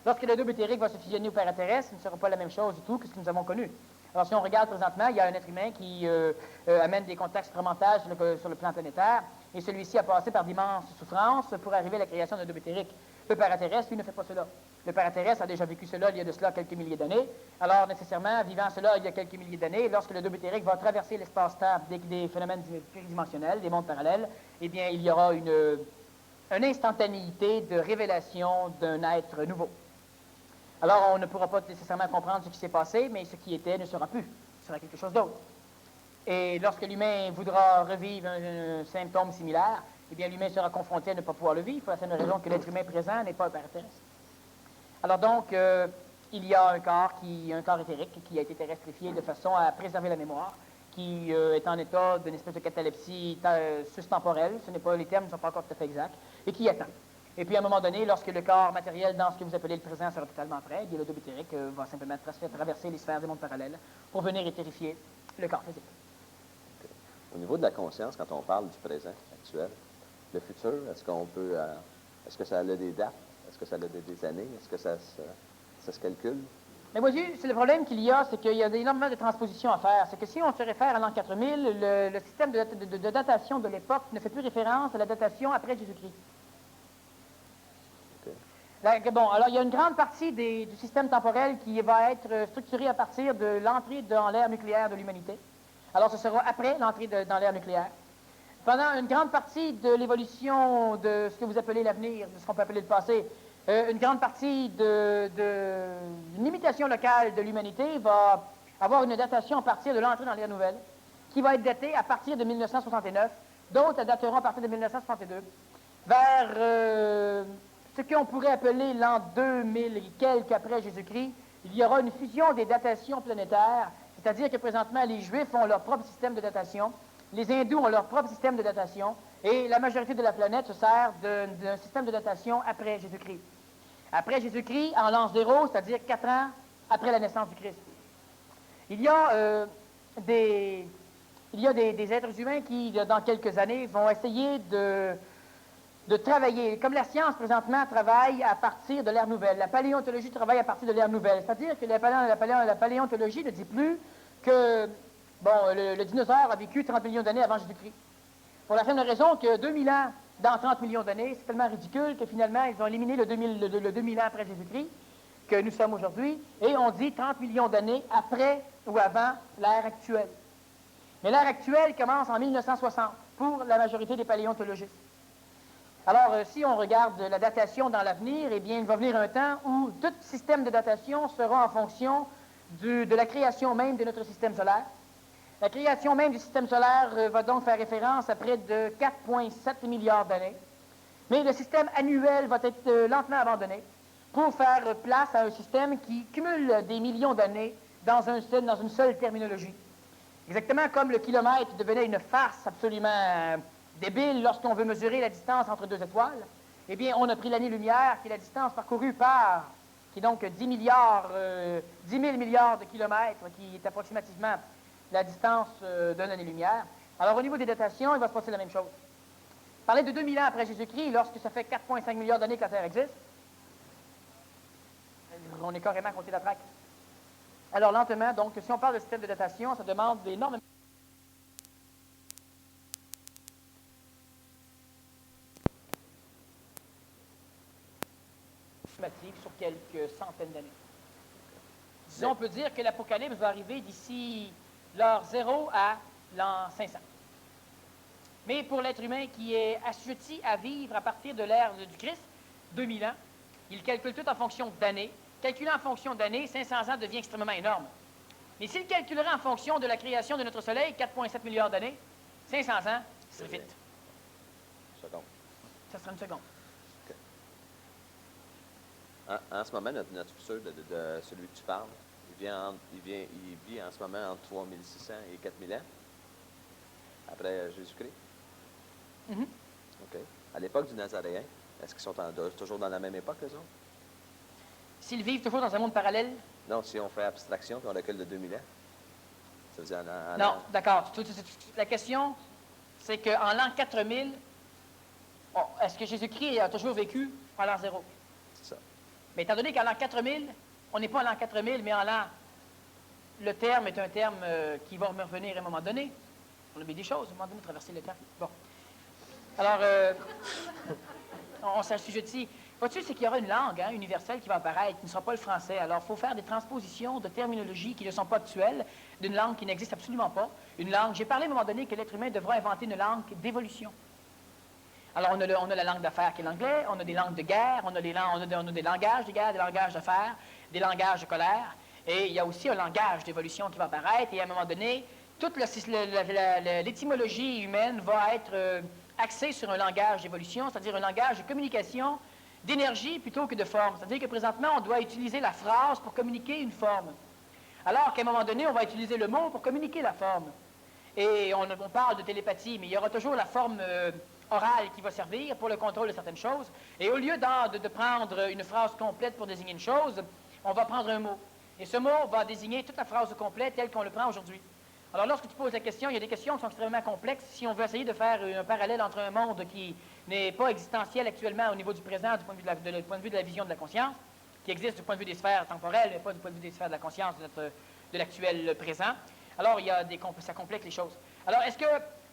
Speaker 2: Lorsque le double éthérique va se fusionner au paraterrestre, ce ne sera pas la même chose du tout que ce que nous avons connu. Alors si on regarde présentement, il y a un être humain qui amène des contacts expérimentaux sur le plan planétaire, et celui-ci a passé par d'immenses souffrances pour arriver à la création d'un double éthérique. Le paraterrestre, lui, ne fait pas cela. Le paraterrestre a déjà vécu cela il y a de cela quelques milliers d'années. Alors, nécessairement, vivant cela il y a quelques milliers d'années, lorsque le double éthérique va traverser l'espace-temps des phénomènes pluridimensionnels, des mondes parallèles, eh bien, il y aura une une instantanéité de révélation d'un être nouveau. Alors, on ne pourra pas nécessairement comprendre ce qui s'est passé, mais ce qui était ne sera plus. Ce sera quelque chose d'autre. Et lorsque l'humain voudra revivre un symptôme similaire, eh bien, l'humain sera confronté à ne pas pouvoir le vivre, pour la simple raison que l'être humain présent n'est pas un terrestre. Alors donc, il y a un corps éthérique qui a été terrestrifié de façon à préserver la mémoire, qui est en état d'une espèce de catalepsie sustemporelle, les termes ne sont pas encore tout à fait exacts, et qui attend. Et puis à un moment donné, lorsque le corps matériel dans ce que vous appelez le présent sera totalement prêt, bien, le double éthérique va simplement traverser les sphères des mondes parallèles pour venir éthérifier le corps physique.
Speaker 1: Okay. Au niveau de la conscience, quand on parle du présent actuel, le futur, est-ce qu'on peut, est-ce que ça a des dates? Est-ce que ça a des années? Est-ce que ça se calcule?
Speaker 2: Mais voyez, c'est le problème qu'il y a, c'est qu'il y a énormément de transpositions à faire. C'est que si on se réfère à l'an 4000, le système de datation de l'époque ne fait plus référence à la datation après Jésus-Christ. Okay. Bon, alors il y a une grande partie du système temporel qui va être structuré à partir de l'entrée dans l'ère nucléaire de l'humanité. Alors ce sera après l'entrée dans l'ère nucléaire. Pendant une grande partie de l'évolution de ce que vous appelez l'avenir, de ce qu'on peut appeler le passé, une grande partie de l'imitation locale de l'humanité va avoir une datation à partir de l'entrée dans l'ère nouvelle, qui va être datée à partir de 1969. D'autres dateront à partir de 1962, vers ce qu'on pourrait appeler l'an 2000 et quelques après Jésus-Christ. Il y aura une fusion des datations planétaires, c'est-à-dire que présentement, les Juifs ont leur propre système de datation, les Hindous ont leur propre système de datation, et la majorité de la planète se sert d'un système de datation après Jésus-Christ. Après Jésus-Christ, en l'an 0, c'est-à-dire 4 ans après la naissance du Christ. Il y a des êtres humains qui, dans quelques années, vont essayer de travailler, comme la science présentement travaille à partir de l'ère nouvelle. La paléontologie travaille à partir de l'ère nouvelle. C'est-à-dire que la paléontologie ne dit plus que le dinosaure a vécu 30 millions d'années avant Jésus-Christ. Pour la simple raison que 2000 ans dans 30 millions d'années, c'est tellement ridicule que finalement, ils ont éliminé le 2000 ans après Jésus-Christ, que nous sommes aujourd'hui, et on dit 30 millions d'années après ou avant l'ère actuelle. Mais l'ère actuelle commence en 1960 pour la majorité des paléontologistes. Alors, si on regarde la datation dans l'avenir, eh bien, il va venir un temps où tout système de datation sera en fonction de la création même de notre système solaire. La création même du système solaire va donc faire référence à près de 4,7 milliards d'années. Mais le système annuel va être lentement abandonné pour faire place à un système qui cumule des millions d'années dans une seule terminologie. Exactement comme le kilomètre devenait une farce absolument débile lorsqu'on veut mesurer la distance entre deux étoiles. Eh bien, on a pris l'année-lumière, qui est la distance parcourue qui est donc 10 000 milliards de kilomètres, qui est approximativement la distance d'une année-lumière. Alors, au niveau des datations, il va se passer la même chose. Parler de 2000 ans après Jésus-Christ, lorsque ça fait 4,5 milliards d'années que la Terre existe, on est carrément à côté de la traque. Alors, lentement, donc, si on parle de système de datation, ça demande énormément sur quelques centaines d'années. Disons, on peut dire que l'Apocalypse va arriver d'ici l'heure 0 à l'an 500. Mais pour l'être humain qui est assujetti à vivre à partir de l'ère du Christ, 2000 ans, il calcule tout en fonction d'années. Calculant en fonction d'années, 500 ans devient extrêmement énorme. Mais s'il calculerait en fonction de la création de notre Soleil, 4,7 milliards d'années, 500 ans, ce serait vite.
Speaker 1: Seconde.
Speaker 2: Ça serait une seconde.
Speaker 1: Okay. En ce moment, notre futur de celui que tu parles, il vit en ce moment entre 3600 et 4000 ans, après Jésus-Christ.
Speaker 2: Mm-hmm.
Speaker 1: OK. À l'époque du Nazaréen, est-ce qu'ils sont toujours dans la même époque, eux autres?
Speaker 2: S'ils vivent toujours dans un monde parallèle?
Speaker 1: Non, si on fait abstraction puis on recule de 2000 ans. Ça veut dire
Speaker 2: non, d'accord. La question, c'est qu'en l'an 4000, est-ce que Jésus-Christ a toujours vécu en l'an 0?
Speaker 1: C'est ça.
Speaker 2: Mais étant donné qu'en l'an 4000, on n'est pas en l'an 4000, mais en l'an... Le terme est un terme qui va me revenir à un moment donné. On a mis des choses, à un moment donné, traverser le temps. Bon. Alors, on s'assujettit. Vois-tu, c'est qu'il y aura une langue universelle qui va apparaître, qui ne sera pas le français. Alors, il faut faire des transpositions de terminologie qui ne sont pas actuelles, d'une langue qui n'existe absolument pas. Une langue... J'ai parlé à un moment donné que l'être humain devra inventer une langue d'évolution. Alors, on a la langue d'affaires qui est l'anglais, on a des langues de guerre, on a des langages de guerre, des langages d'affaires, des langages de colère, et il y a aussi un langage d'évolution qui va apparaître, et à un moment donné, toute l'étymologie humaine va être axée sur un langage d'évolution, c'est-à-dire un langage de communication d'énergie plutôt que de forme. C'est-à-dire que présentement, on doit utiliser la phrase pour communiquer une forme, alors qu'à un moment donné, on va utiliser le mot pour communiquer la forme. Et on parle de télépathie, mais il y aura toujours la forme orale qui va servir pour le contrôle de certaines choses. Et au lieu de prendre une phrase complète pour désigner une chose, on va prendre un mot. Et ce mot va désigner toute la phrase complète telle qu'on le prend aujourd'hui. Alors, lorsque tu poses la question, il y a des questions qui sont extrêmement complexes. Si on veut essayer de faire un parallèle entre un monde qui n'est pas existentiel actuellement au niveau du présent, du point de vue de la vision de la conscience, qui existe du point de vue des sphères temporelles, mais pas du point de vue des sphères de la conscience de l'actuel présent, alors ça complexe les choses. Alors, est-ce que...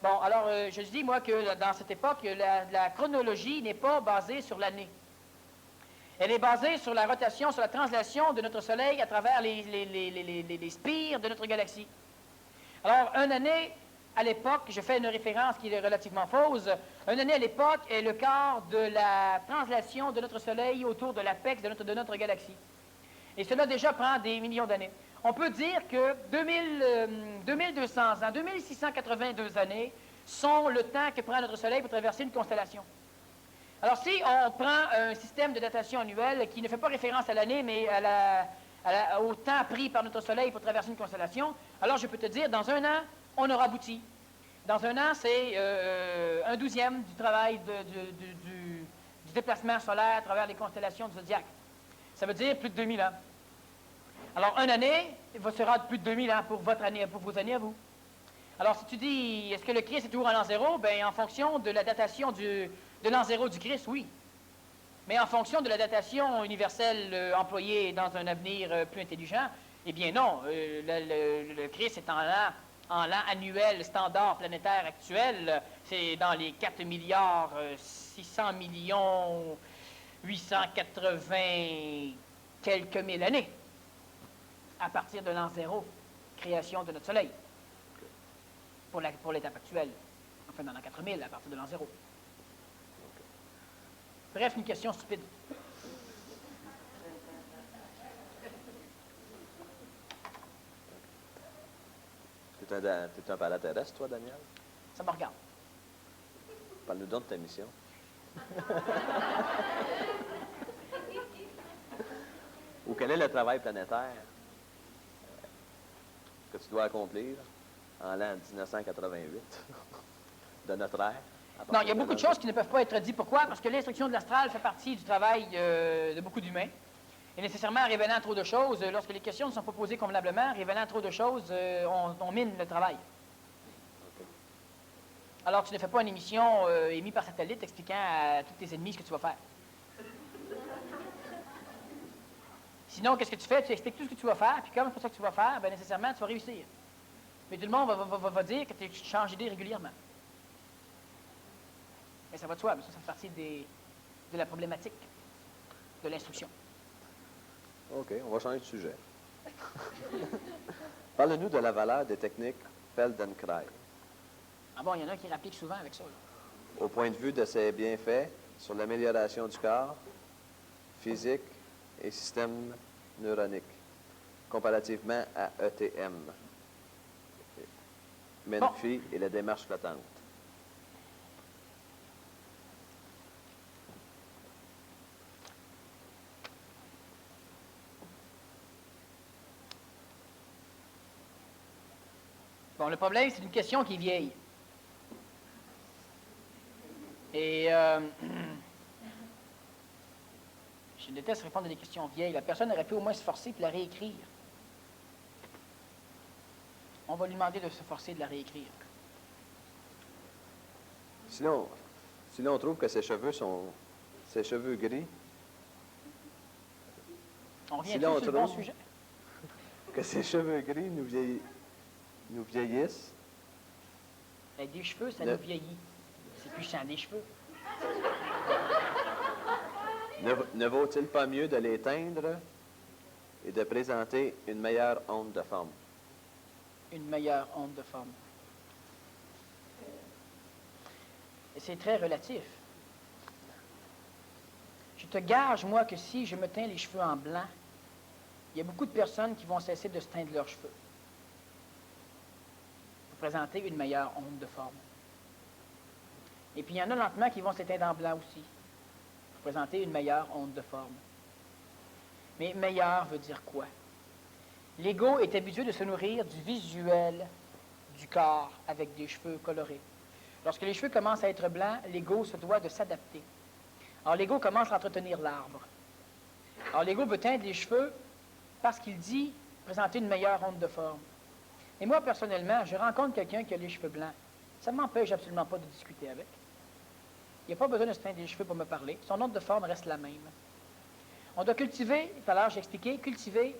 Speaker 2: Bon, alors, je dis, moi, que dans cette époque, la chronologie n'est pas basée sur l'année. Elle est basée sur la rotation, sur la translation de notre Soleil à travers les spires de notre galaxie. Alors, une année, à l'époque, je fais une référence qui est relativement fausse, une année à l'époque est le quart de la translation de notre Soleil autour de l'apex de notre galaxie. Et cela déjà prend des millions d'années. On peut dire que 2200 ans, 2682 années sont le temps que prend notre Soleil pour traverser une constellation. Alors, si on prend un système de datation annuelle qui ne fait pas référence à l'année, mais au temps pris par notre Soleil pour traverser une constellation, alors je peux te dire, dans un an, on aura abouti. Dans un an, c'est un douzième du travail du déplacement solaire à travers les constellations du zodiaque. Ça veut dire plus de 2000 ans. Alors, une année sera de plus de 2000 ans pour vos années à vous. Alors, si tu dis, est-ce que le Christ est toujours à l'an zéro? Bien, en fonction de la datation de l'an zéro du Christ, oui. Mais en fonction de la datation universelle employée dans un avenir plus intelligent, eh bien non. Le Christ est en l'an annuel standard planétaire actuel, c'est dans les 4 milliards 600 millions 880 quelques mille années, à partir de l'an zéro, création de notre Soleil, pour l'étape actuelle. Enfin, dans l'an 4000, à partir de l'an zéro. Bref, une question stupide.
Speaker 1: Tu es un paraterrestre, toi, Daniel?
Speaker 2: Ça me regarde.
Speaker 1: Parle-nous donc de ta mission. Ou quel est le travail planétaire que tu dois accomplir en l'an 1988 de notre ère?
Speaker 2: Non, il y a beaucoup de choses qui ne peuvent pas être dites. Pourquoi? Parce que l'instruction de l'astral fait partie du travail de beaucoup d'humains. Et nécessairement, révélant trop de choses, lorsque les questions ne sont pas posées convenablement, révélant trop de choses, on mine le travail.
Speaker 1: Okay.
Speaker 2: Alors, tu ne fais pas une émission émise par satellite expliquant à tous tes ennemis ce que tu vas faire. Sinon, qu'est-ce que tu fais? Tu expliques tout ce que tu vas faire, puis comme c'est ça que tu vas faire, bien nécessairement, tu vas réussir. Mais tout le monde va dire que tu changes d'idée régulièrement. Mais ça va de soi, mais ça fait partie de la problématique de l'instruction.
Speaker 1: OK, on va changer de sujet. Parle-nous de la valeur des techniques Feldenkrais.
Speaker 2: Ah bon, il y en a un qui rapplique souvent avec ça, là.
Speaker 1: Au point de vue de ses bienfaits sur l'amélioration du corps, physique et système neuronique, comparativement à ETM, Menfi et la démarche flottante.
Speaker 2: Bon, le problème, c'est une question qui est vieille. Et je déteste répondre à des questions vieilles. La personne aurait pu au moins se forcer de la réécrire. On va lui demander de se forcer de la réécrire.
Speaker 1: Sinon on trouve que ses cheveux gris.
Speaker 2: On revient sur le bon sujet.
Speaker 1: Que ses cheveux gris nous vieillissent.
Speaker 2: Avec des cheveux, ça nous vieillit. C'est plus sans des cheveux.
Speaker 1: Ne vaut-il pas mieux de les teindre et de présenter une meilleure onde de forme?
Speaker 2: Une meilleure onde de forme. Et c'est très relatif. je te gage, moi, que si je me teins les cheveux en blanc, il y a beaucoup de personnes qui vont cesser de se teindre leurs cheveux pour présenter une meilleure onde de forme. Et puis, il y en a lentement qui vont s'éteindre en blanc aussi pour présenter une meilleure onde de forme. Mais meilleur veut dire quoi? L'ego est habitué de se nourrir du visuel du corps avec des cheveux colorés. Lorsque les cheveux commencent à être blancs, l'ego se doit de s'adapter. Alors, l'ego commence à entretenir l'arbre. Alors, l'ego veut teindre les cheveux parce qu'il dit présenter une meilleure onde de forme. Et moi, personnellement, je rencontre quelqu'un qui a les cheveux blancs. Ça ne m'empêche absolument pas de discuter avec. Il n'y a pas besoin de se teindre les cheveux pour me parler. Son onde de forme reste la même. On doit cultiver, tout à l'heure j'ai expliqué, cultiver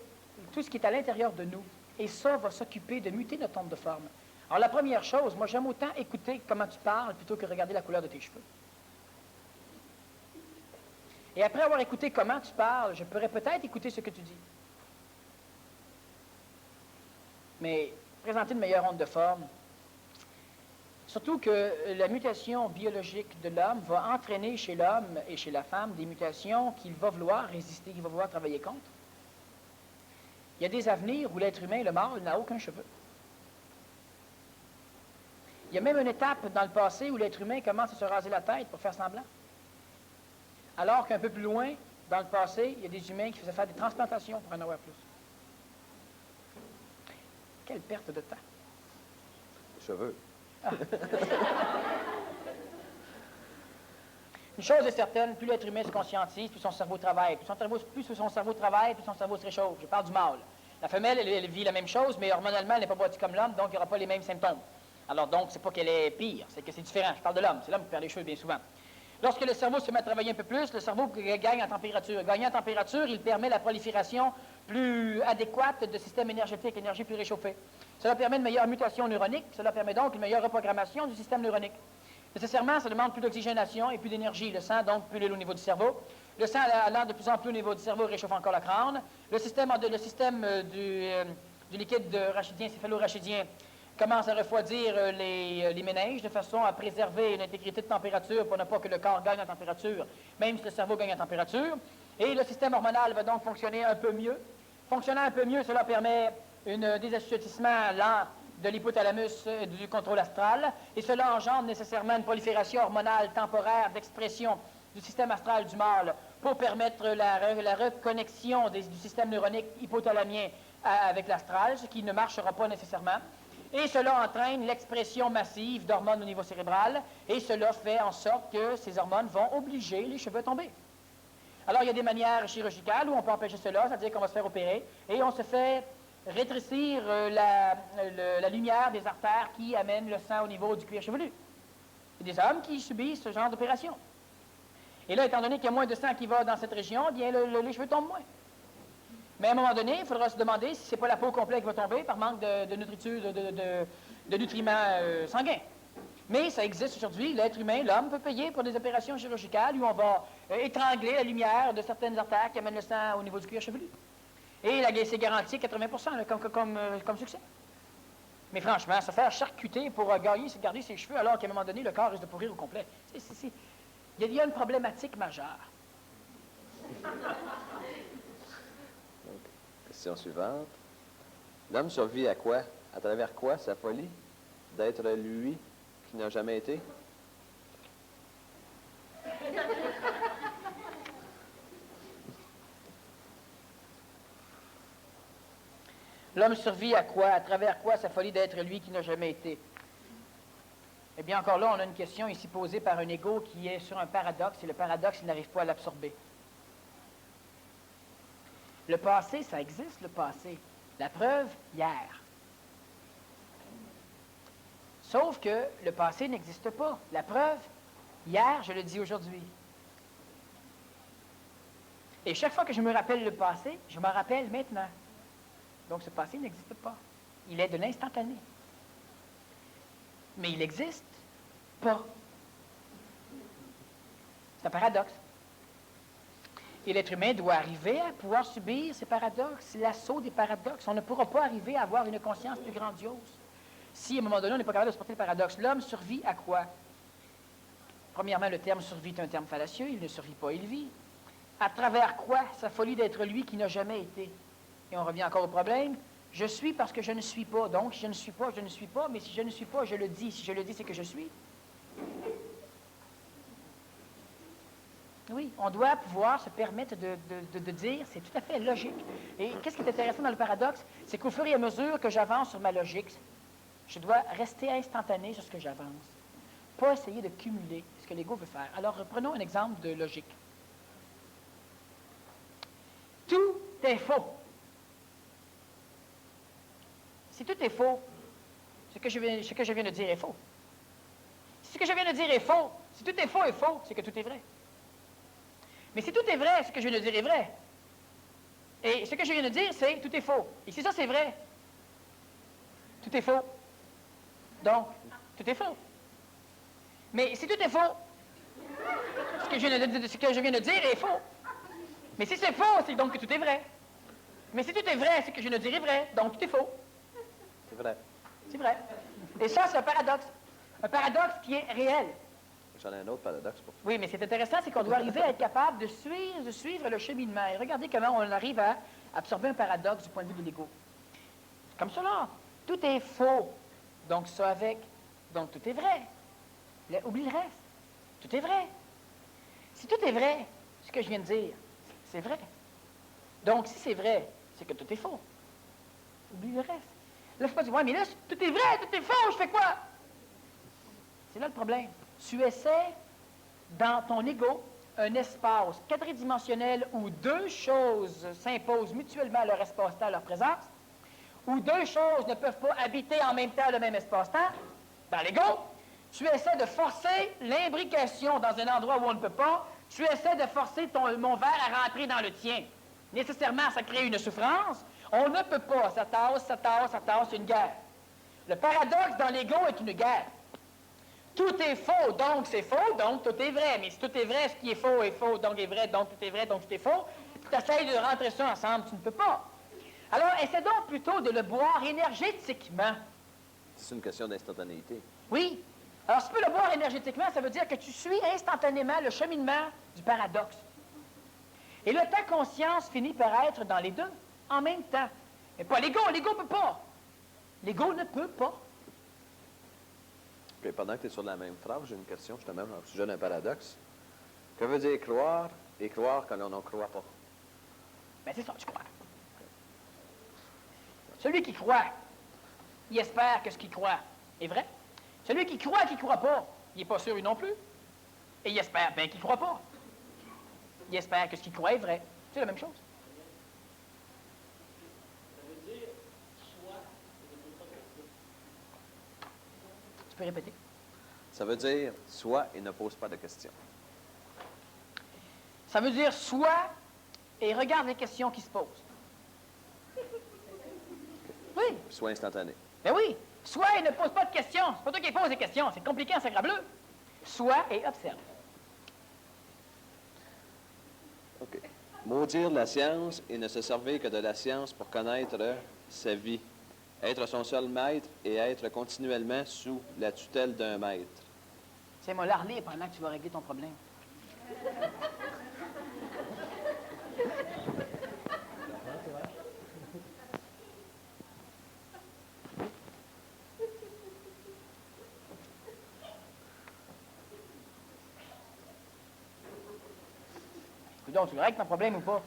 Speaker 2: tout ce qui est à l'intérieur de nous. Et ça va s'occuper de muter notre onde de forme. Alors, la première chose, moi, j'aime autant écouter comment tu parles plutôt que regarder la couleur de tes cheveux. Et après avoir écouté comment tu parles, je pourrais peut-être écouter ce que tu dis. Mais présenter une meilleure onde de forme, surtout que la mutation biologique de l'homme va entraîner chez l'homme et chez la femme des mutations qu'il va vouloir résister, qu'il va vouloir travailler contre. Il y a des avenirs où l'être humain, le mâle, n'a aucun cheveu. Il y a même une étape dans le passé où l'être humain commence à se raser la tête pour faire semblant. Alors qu'un peu plus loin, dans le passé, il y a des humains qui faisaient faire des transplantations pour en avoir plus. Quelle perte de temps.
Speaker 1: Les cheveux.
Speaker 2: Ah. Une chose est certaine, plus l'être humain se conscientise, plus son cerveau travaille. Plus son cerveau travaille, plus son cerveau se réchauffe. Je parle du mâle. La femelle, elle vit la même chose, mais hormonalement, elle n'est pas bâtie comme l'homme, donc il n'y aura pas les mêmes symptômes. Alors donc, c'est pas qu'elle est pire, c'est que c'est différent. Je parle de l'homme. C'est l'homme qui perd les cheveux bien souvent. Lorsque le cerveau se met à travailler un peu plus, le cerveau gagne en température. Gagnant en température, il permet la prolifération plus adéquate de systèmes énergétiques, énergie plus réchauffée. Cela permet une meilleure mutation neuronique, cela permet donc une meilleure reprogrammation du système neuronique. Nécessairement, ça demande plus d'oxygénation et plus d'énergie. Le sang, donc, plus au niveau du cerveau. Le sang allant de plus en plus au niveau du cerveau réchauffe encore le crâne. Le système du liquide rachidien, céphalorachidien, commence à refroidir les méninges de façon à préserver une intégrité de température pour ne pas que le corps gagne en température, même si le cerveau gagne en température. Et le système hormonal va donc fonctionner un peu mieux. Fonctionnant un peu mieux, cela permet un désassujettissement lent de l'hypothalamus du contrôle astral, et cela engendre nécessairement une prolifération hormonale temporaire d'expression du système astral du mâle pour permettre la reconnexion du système neuronique hypothalamien avec l'astral, ce qui ne marchera pas nécessairement. Et cela entraîne l'expression massive d'hormones au niveau cérébral, et cela fait en sorte que ces hormones vont obliger les cheveux à tomber. Alors, il y a des manières chirurgicales où on peut empêcher cela, c'est-à-dire qu'on va se faire opérer, et on se fait rétrécir la lumière des artères qui amènent le sang au niveau du cuir chevelu. Il y a des hommes qui subissent ce genre d'opération. Et là, étant donné qu'il y a moins de sang qui va dans cette région, bien, les cheveux tombent moins. Mais à un moment donné, il faudra se demander si ce n'est pas la peau complète qui va tomber par manque de nutriture, de nutriments sanguins. Mais ça existe aujourd'hui. L'être humain, l'homme, peut payer pour des opérations chirurgicales où on va étrangler la lumière de certaines artères qui amènent le sang au niveau du cuir chevelu. Et c'est garanti 80% là, comme succès. Mais franchement, se faire charcuter pour garder ses cheveux alors qu'à un moment donné, le corps risque de pourrir au complet. Il y a une problématique majeure.
Speaker 1: Question suivante. L'homme survit à quoi? À travers quoi sa folie? D'être lui qui n'a jamais été?
Speaker 2: L'homme survit à quoi? À travers quoi sa folie d'être lui qui n'a jamais été? Eh bien, encore là, on a une question ici posée par un ego qui est sur un paradoxe, et le paradoxe, il n'arrive pas à l'absorber. Le passé, ça existe, le passé. La preuve, hier. Sauf que le passé n'existe pas. La preuve, hier, je le dis aujourd'hui. Et chaque fois que je me rappelle le passé, je m'en rappelle maintenant. Donc ce passé n'existe pas. Il est de l'instantané. Mais il n'existe pas. C'est un paradoxe. Et l'être humain doit arriver à pouvoir subir ces paradoxes, l'assaut des paradoxes. On ne pourra pas arriver à avoir une conscience plus grandiose si, à un moment donné, on n'est pas capable de supporter le paradoxe. L'homme survit à quoi? Premièrement, le terme « survie » est un terme fallacieux. Il ne survit pas, il vit. à travers quoi sa folie d'être lui qui n'a jamais été. Et on revient encore au problème. Je suis parce que je ne suis pas. Donc, si je ne suis pas, je ne suis pas. Mais si je ne suis pas, je le dis. Si je le dis, c'est que je suis. Oui, on doit pouvoir se permettre de dire, c'est tout à fait logique. Et qu'est-ce qui est intéressant dans le paradoxe? C'est qu'au fur et à mesure que j'avance sur ma logique, je dois rester instantané sur ce que j'avance. Pas essayer de cumuler ce que l'ego veut faire. Alors, prenons un exemple de logique. Tout est faux. Si tout est faux, ce que je viens de dire est faux. Si ce que je viens de dire est faux, si tout est faux, c'est que tout est vrai. Mais si tout est vrai, ce que je viens de dire est vrai. Et ce que je viens de dire, c'est tout est faux. Et si ça, c'est vrai, tout est faux. Donc, tout est faux. Mais si tout est faux, ce que je viens de dire est faux. Mais si c'est faux, c'est donc que tout est vrai. Mais si tout est vrai, ce que je viens de dire est vrai, donc tout est faux.
Speaker 1: C'est vrai.
Speaker 2: C'est vrai. Et ça, c'est un paradoxe. Un paradoxe qui est réel.
Speaker 1: J'en ai un autre paradoxe pour toi.
Speaker 2: Oui, mais c'est intéressant, c'est qu'on doit arriver à être capable de suivre le cheminement. Et regardez comment on arrive à absorber un paradoxe du point de vue de l'ego. Comme cela. Tout est faux. Donc ça avec. Donc tout est vrai. Oublie le reste. Tout est vrai. Si tout est vrai, ce que je viens de dire, c'est vrai. Donc si c'est vrai, c'est que tout est faux. Oublie le reste. Là, je peux dire, ouais, mais là, tout est vrai, tout est faux, je fais quoi? C'est là le problème. Tu essaies, dans ton ego, un espace quadridimensionnel où deux choses s'imposent mutuellement à leur espace-temps, à leur présence, où deux choses ne peuvent pas habiter en même temps le même espace-temps, dans l'ego, tu essaies de forcer l'imbrication dans un endroit où on ne peut pas, tu essaies de forcer mon verre à rentrer dans le tien. Nécessairement, ça crée une souffrance. On ne peut pas, ça tasse, c'est une guerre. Le paradoxe dans l'ego est une guerre. Tout est faux, donc c'est faux, donc tout est vrai. Mais si tout est vrai, ce qui est faux, donc est vrai, donc tout est vrai, donc tout est faux, tu essaies de rentrer ça ensemble, tu ne peux pas. Alors, essaie donc plutôt de le boire énergétiquement.
Speaker 1: C'est une question d'instantanéité.
Speaker 2: Oui. Alors, si tu peux le boire énergétiquement, ça veut dire que tu suis instantanément le cheminement du paradoxe. Et là, ta conscience finit par être dans les deux, en même temps. Mais pas l'ego, l'ego ne peut pas. L'ego ne peut pas.
Speaker 1: Puis pendant que tu es sur la même phrase, j'ai une question justement au sujet d'un paradoxe. Que veut dire croire et croire quand on n'en croit pas?
Speaker 2: Bien, c'est ça, tu crois. Celui qui croit, il espère que ce qu'il croit est vrai. Celui qui croit pas, il n'est pas sûr lui non plus. Et il espère bien qu'il ne croit pas. Il espère que ce qu'il croit est vrai. C'est la même chose.
Speaker 3: Ça veut dire soit et ne pose pas de question.
Speaker 2: Tu peux répéter?
Speaker 1: Ça veut dire soit et ne pose pas de questions.
Speaker 2: Ça veut dire soit et regarde les questions qui se posent. Oui.
Speaker 1: Soit instantané.
Speaker 2: Ben oui. Soit et ne pose pas de questions. C'est pas toi qui pose des questions. C'est compliqué en sacre bleu. Soit et observe.
Speaker 1: OK. Maudire la science et ne se servir que de la science pour connaître sa vie. Être son seul maître et être continuellement sous la tutelle d'un maître.
Speaker 2: C'est moi la relire pendant que tu vas régler ton problème. Donc, tu règles ton problème ou pas?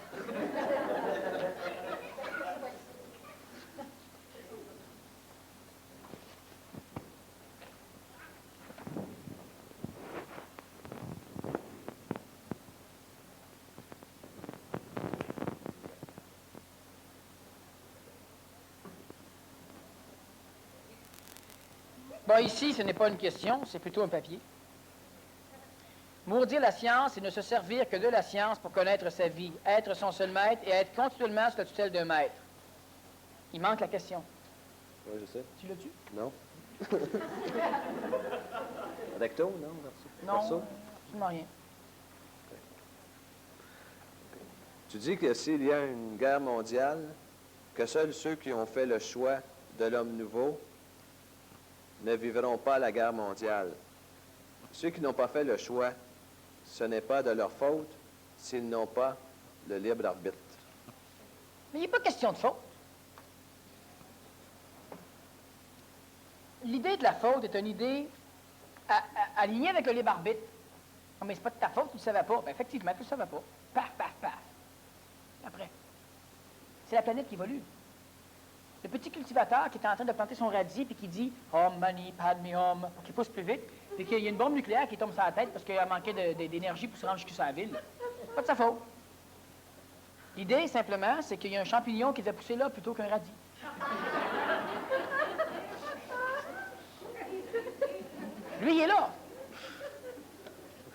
Speaker 2: Bon, ici, ce n'est pas une question, c'est plutôt un papier. Maudire la science et ne se servir que de la science pour connaître sa vie, être son seul maître et être continuellement sous la tutelle d'un maître. Il manque la question.
Speaker 1: Oui, je sais.
Speaker 2: Tu l'as-tu?
Speaker 1: Non. Recto, non?
Speaker 2: Non,
Speaker 1: Verso?
Speaker 2: absolument rien.
Speaker 1: Tu dis que s'il y a une guerre mondiale, que seuls ceux qui ont fait le choix de l'homme nouveau ne vivront pas la guerre mondiale. Ceux qui n'ont pas fait le choix, ce n'est pas de leur faute s'ils n'ont pas le libre arbitre.
Speaker 2: Mais il n'est pas question de faute. L'idée de la faute est une idée alignée avec le libre arbitre. Non, mais c'est pas de ta faute, tu ne savais pas. Ben, effectivement, tu ne savais pas. Paf, paf, paf. Après. C'est la planète qui évolue. Le petit cultivateur qui est en train de planter son radis puis qui dit Om mani padme hum pour qu'il pousse plus vite, puis qu'il y a une bombe nucléaire qui tombe sur la tête parce qu'il a manqué d'énergie pour se rendre jusqu'à la ville. C'est pas de sa faute. L'idée, simplement, c'est qu'il y a un champignon qui devait pousser là plutôt qu'un radis. Lui, il est là.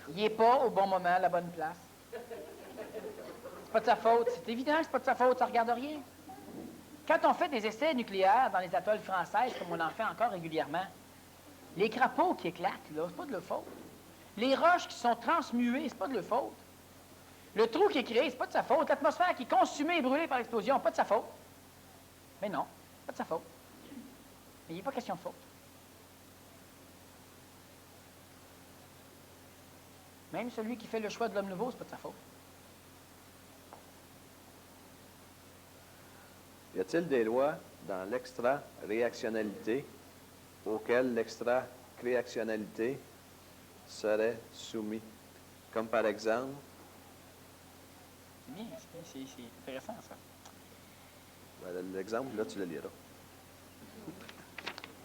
Speaker 2: Il n'est pas au bon moment, à la bonne place. C'est pas de sa faute. C'est évident que c'est pas de sa faute, ça regarde rien. Quand on fait des essais nucléaires dans les atolls françaises, comme on en fait encore régulièrement, les crapauds qui éclatent, là, c'est pas de leur faute. Les roches qui sont transmuées, c'est pas de leur faute. Le trou qui est créé, c'est pas de sa faute. L'atmosphère qui est consumée et brûlée par l'explosion, pas de sa faute. Mais non, pas de sa faute. Mais il n'est pas question de faute. Même celui qui fait le choix de l'homme nouveau, c'est pas de sa faute.
Speaker 1: Y a-t-il des lois dans l'extra-réactionnalité auxquelles l'extra-créationnalité serait soumise? Comme par exemple...
Speaker 2: C'est bien, c'est intéressant, ça.
Speaker 1: Ben, l'exemple, là, tu le liras.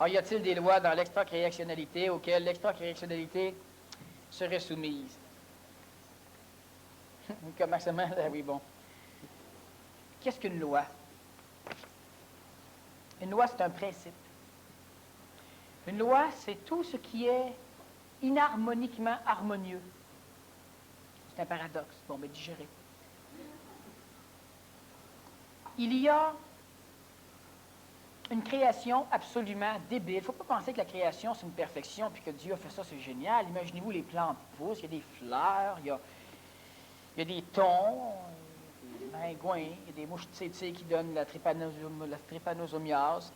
Speaker 2: Alors, y a-t-il des lois dans l'extra-créationnalité auxquelles l'extra-créationnalité serait soumise? Comment ça marche? Oui, bon. Qu'est-ce qu'une loi? Une loi, c'est un principe. Une loi, c'est tout ce qui est inharmoniquement harmonieux. C'est un paradoxe. Bon, mais digéré. Il y a une création absolument débile. Il ne faut pas penser que la création, c'est une perfection, puis que Dieu a fait ça, c'est génial. Imaginez-vous, les plantes poussent, il y a des fleurs, il y a des thons, des maringouins, il y a des mouches tsetse qui donnent la trypanosomiase.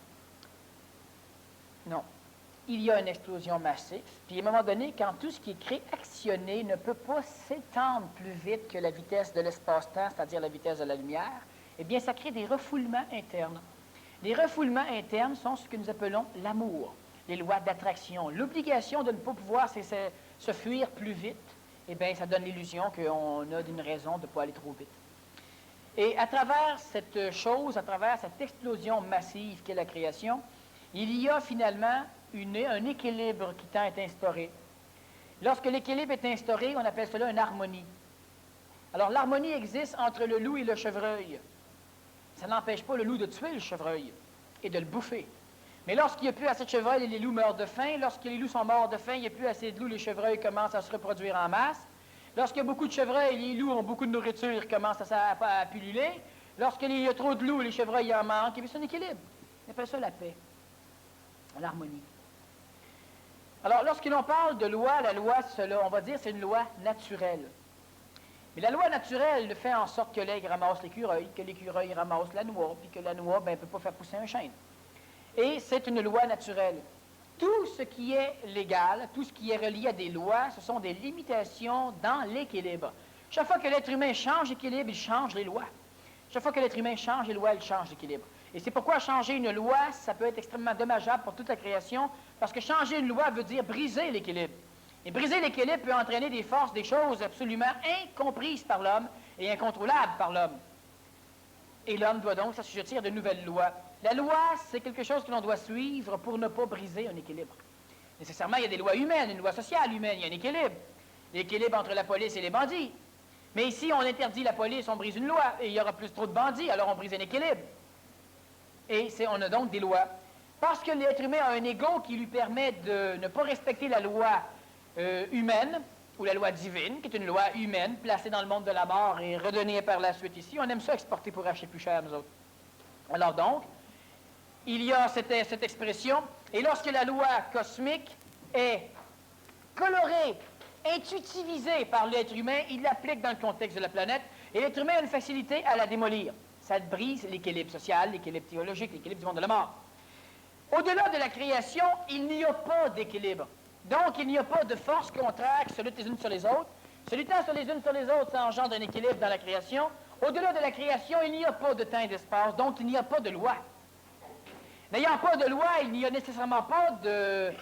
Speaker 2: Non. Il y a une explosion massive, puis à un moment donné, quand tout ce qui est créationné ne peut pas s'étendre plus vite que la vitesse de l'espace-temps, c'est-à-dire la vitesse de la lumière, eh bien, ça crée des refoulements internes. Les refoulements internes sont ce que nous appelons l'amour, les lois d'attraction. L'obligation de ne pas pouvoir se fuir plus vite, eh bien, ça donne l'illusion qu'on a une raison de ne pas aller trop vite. Et à travers cette chose, à travers cette explosion massive qu'est la création, il y a finalement un équilibre qui tend à être instauré. Lorsque l'équilibre est instauré, on appelle cela une harmonie. Alors, l'harmonie existe entre le loup et le chevreuil. Ça n'empêche pas le loup de tuer le chevreuil et de le bouffer. Mais lorsqu'il n'y a plus assez de chevreuils, les loups meurent de faim. Lorsque les loups sont morts de faim, il n'y a plus assez de loups, les chevreuils commencent à se reproduire en masse. Lorsqu'il y a beaucoup de chevreuils, les loups ont beaucoup de nourriture, ils commencent à pulluler. Lorsqu'il y a trop de loups, les chevreuils en manquent. Et puis c'est un équilibre. On appelle ça la paix, l'harmonie. Alors, lorsque l'on parle de loi, la loi, on va dire c'est une loi naturelle. Mais la loi naturelle fait en sorte que l'aigle ramasse l'écureuil, que l'écureuil ramasse la noix, puis que la noix ne peut pas faire pousser un chêne. Et c'est une loi naturelle. Tout ce qui est légal, tout ce qui est relié à des lois, ce sont des limitations dans l'équilibre. Chaque fois que l'être humain change l'équilibre, il change les lois. Chaque fois que l'être humain change les lois, il change l'équilibre. Et c'est pourquoi changer une loi, ça peut être extrêmement dommageable pour toute la création, parce que changer une loi veut dire briser l'équilibre. Et briser l'équilibre peut entraîner des forces, des choses absolument incomprises par l'homme et incontrôlables par l'homme. Et l'homme doit donc s'assujettir de nouvelles lois. La loi, c'est quelque chose que l'on doit suivre pour ne pas briser un équilibre. Nécessairement, il y a des lois humaines, une loi sociale humaine, il y a un équilibre. L'équilibre entre la police et les bandits. Mais ici, on interdit la police, on brise une loi, et il y aura plus trop de bandits, alors on brise un équilibre. Et on a donc des lois. Parce que l'être humain a un ego qui lui permet de ne pas respecter la loi humaine, ou la loi divine, qui est une loi humaine, placée dans le monde de la mort et redonnée par la suite ici. On aime ça exporter pour acheter plus cher, nous autres. Alors donc, il y a cette expression, et lorsque la loi cosmique est colorée, intuitivisée par l'être humain, il l'applique dans le contexte de la planète, et l'être humain a une facilité à la démolir. Ça brise l'équilibre social, l'équilibre théologique, l'équilibre du monde de la mort. Au-delà de la création, il n'y a pas d'équilibre. Donc, il n'y a pas de forces contraires qui se luttent les unes sur les autres. Se luttant sur les unes sur les autres, ça engendre un équilibre dans la création. Au-delà de la création, il n'y a pas de temps et d'espace, donc il n'y a pas de loi. N'ayant pas de loi, il n'y a nécessairement pas de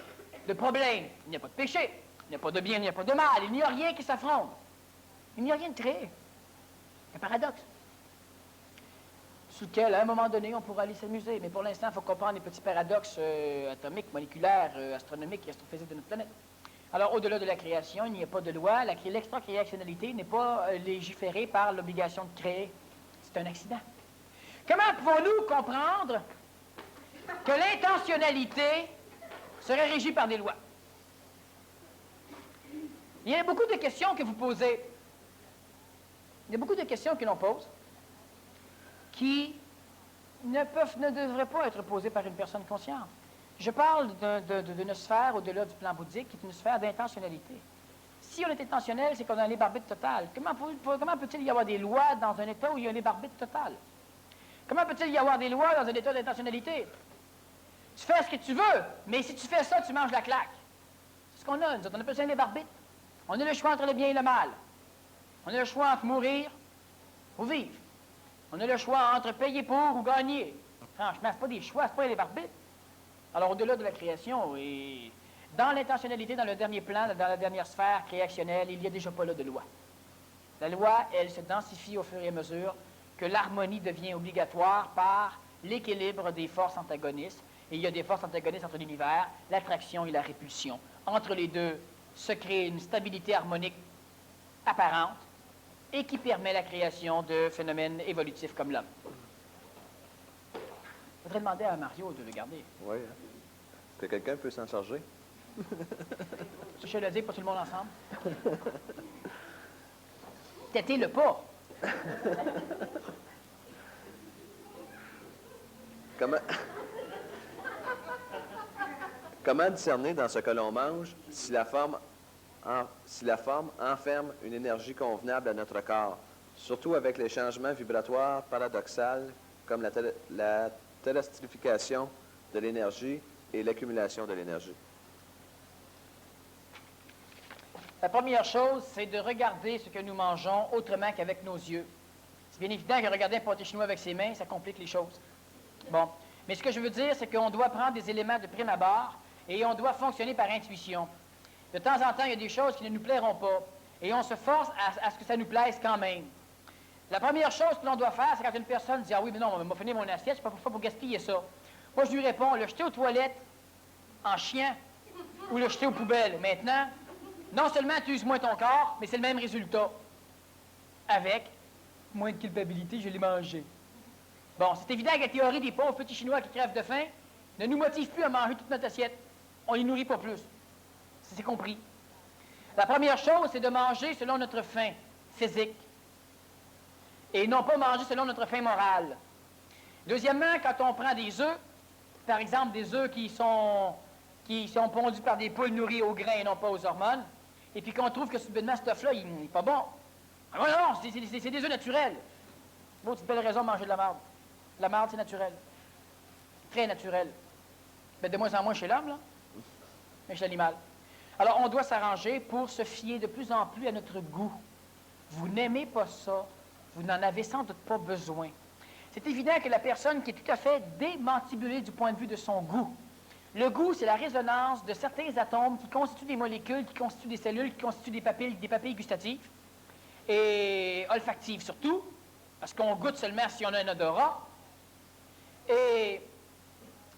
Speaker 2: problème. Il n'y a pas de péché, il n'y a pas de bien, il n'y a pas de mal, il n'y a rien qui s'affronte. Il n'y a rien de créé. Un paradoxe. Sous lequel, à un moment donné, on pourra aller s'amuser. Mais pour l'instant, il faut comprendre les petits paradoxes atomiques, moléculaires, astronomiques et astrophysiques de notre planète. Alors, au-delà de la création, il n'y a pas de loi. L'extra-créationnalité n'est pas légiférée par l'obligation de créer. C'est un accident. Comment pouvons-nous comprendre que l'intentionnalité serait régie par des lois? Il y a beaucoup de questions que vous posez. Il y a beaucoup de questions que l'on pose qui ne devraient pas être posées par une personne consciente. Je parle d'une sphère au-delà du plan bouddhique, qui est une sphère d'intentionnalité. Si on est intentionnel, c'est qu'on a un libre arbitre total. Comment peut-il y avoir des lois dans un état où il y a un libre arbitre total? Comment peut-il y avoir des lois dans un état d'intentionnalité? Tu fais ce que tu veux, mais si tu fais ça, tu manges la claque. C'est ce qu'on a, nous autres. On appelle ça un libre arbitre. On a le choix entre le bien et le mal. On a le choix entre mourir ou vivre. On a le choix entre payer pour ou gagner. Franchement, ce pas des choix, c'est pas un libre arbitre. Alors, au-delà de la création, et dans l'intentionnalité, dans le dernier plan, dans la dernière sphère créationnelle, il n'y a déjà pas là de loi. La loi, elle se densifie au fur et à mesure que l'harmonie devient obligatoire par l'équilibre des forces antagonistes. Et il y a des forces antagonistes entre l'univers, l'attraction et la répulsion. Entre les deux se crée une stabilité harmonique apparente et qui permet la création de phénomènes évolutifs comme l'homme. Je voudrais demander à Mario de le garder.
Speaker 1: Oui. Hein? Est-ce que quelqu'un peut s'en charger?
Speaker 2: Je le dis, pas tout le monde ensemble. Têtez le pas.
Speaker 1: Comment discerner dans ce que l'on mange si la forme enferme une énergie convenable à notre corps, surtout avec les changements vibratoires paradoxaux comme la terrestrification de l'énergie et l'accumulation de l'énergie?
Speaker 2: La première chose, c'est de regarder ce que nous mangeons autrement qu'avec nos yeux. C'est bien évident que regarder un pâté chinois avec ses mains, ça complique les choses. Bon. Mais ce que je veux dire, c'est qu'on doit prendre des éléments de prime abord et on doit fonctionner par intuition. De temps en temps, il y a des choses qui ne nous plairont pas et on se force à ce que ça nous plaise quand même. La première chose que l'on doit faire, c'est quand une personne dit « Ah oui, mais non, on m'a fini mon assiette, je ne suis pas pour gaspiller ça. » Moi, je lui réponds « Le jeter aux toilettes en chien ou le jeter aux poubelles. » Maintenant, non seulement tu uses moins ton corps, mais c'est le même résultat. Avec moins de culpabilité, je l'ai mangé. Bon, c'est évident que la théorie des pauvres petits Chinois qui crèvent de faim ne nous motive plus à manger toute notre assiette. On les nourrit pas plus. C'est compris. La première chose, c'est de manger selon notre faim physique et non pas manger selon notre faim morale. Deuxièmement, quand on prend des œufs, par exemple des œufs qui sont pondus par des poules nourries au grain et non pas aux hormones, et puis qu'on trouve que soudainement, cet œuf-là, il n'est pas bon. Alors, non, c'est des œufs naturels. L'autre, c'est une belle raison de manger de la marde. La marde, c'est naturel. Très naturel. Mais de moins en moins chez l'homme, là. Mais chez l'animal. Alors, on doit s'arranger pour se fier de plus en plus à notre goût. Vous n'aimez pas ça, vous n'en avez sans doute pas besoin. C'est évident que la personne qui est tout à fait démantibulée du point de vue de son goût, le goût, c'est la résonance de certains atomes qui constituent des molécules, qui constituent des cellules, qui constituent des papilles gustatives et olfactives surtout, parce qu'on goûte seulement si on a un odorat. Et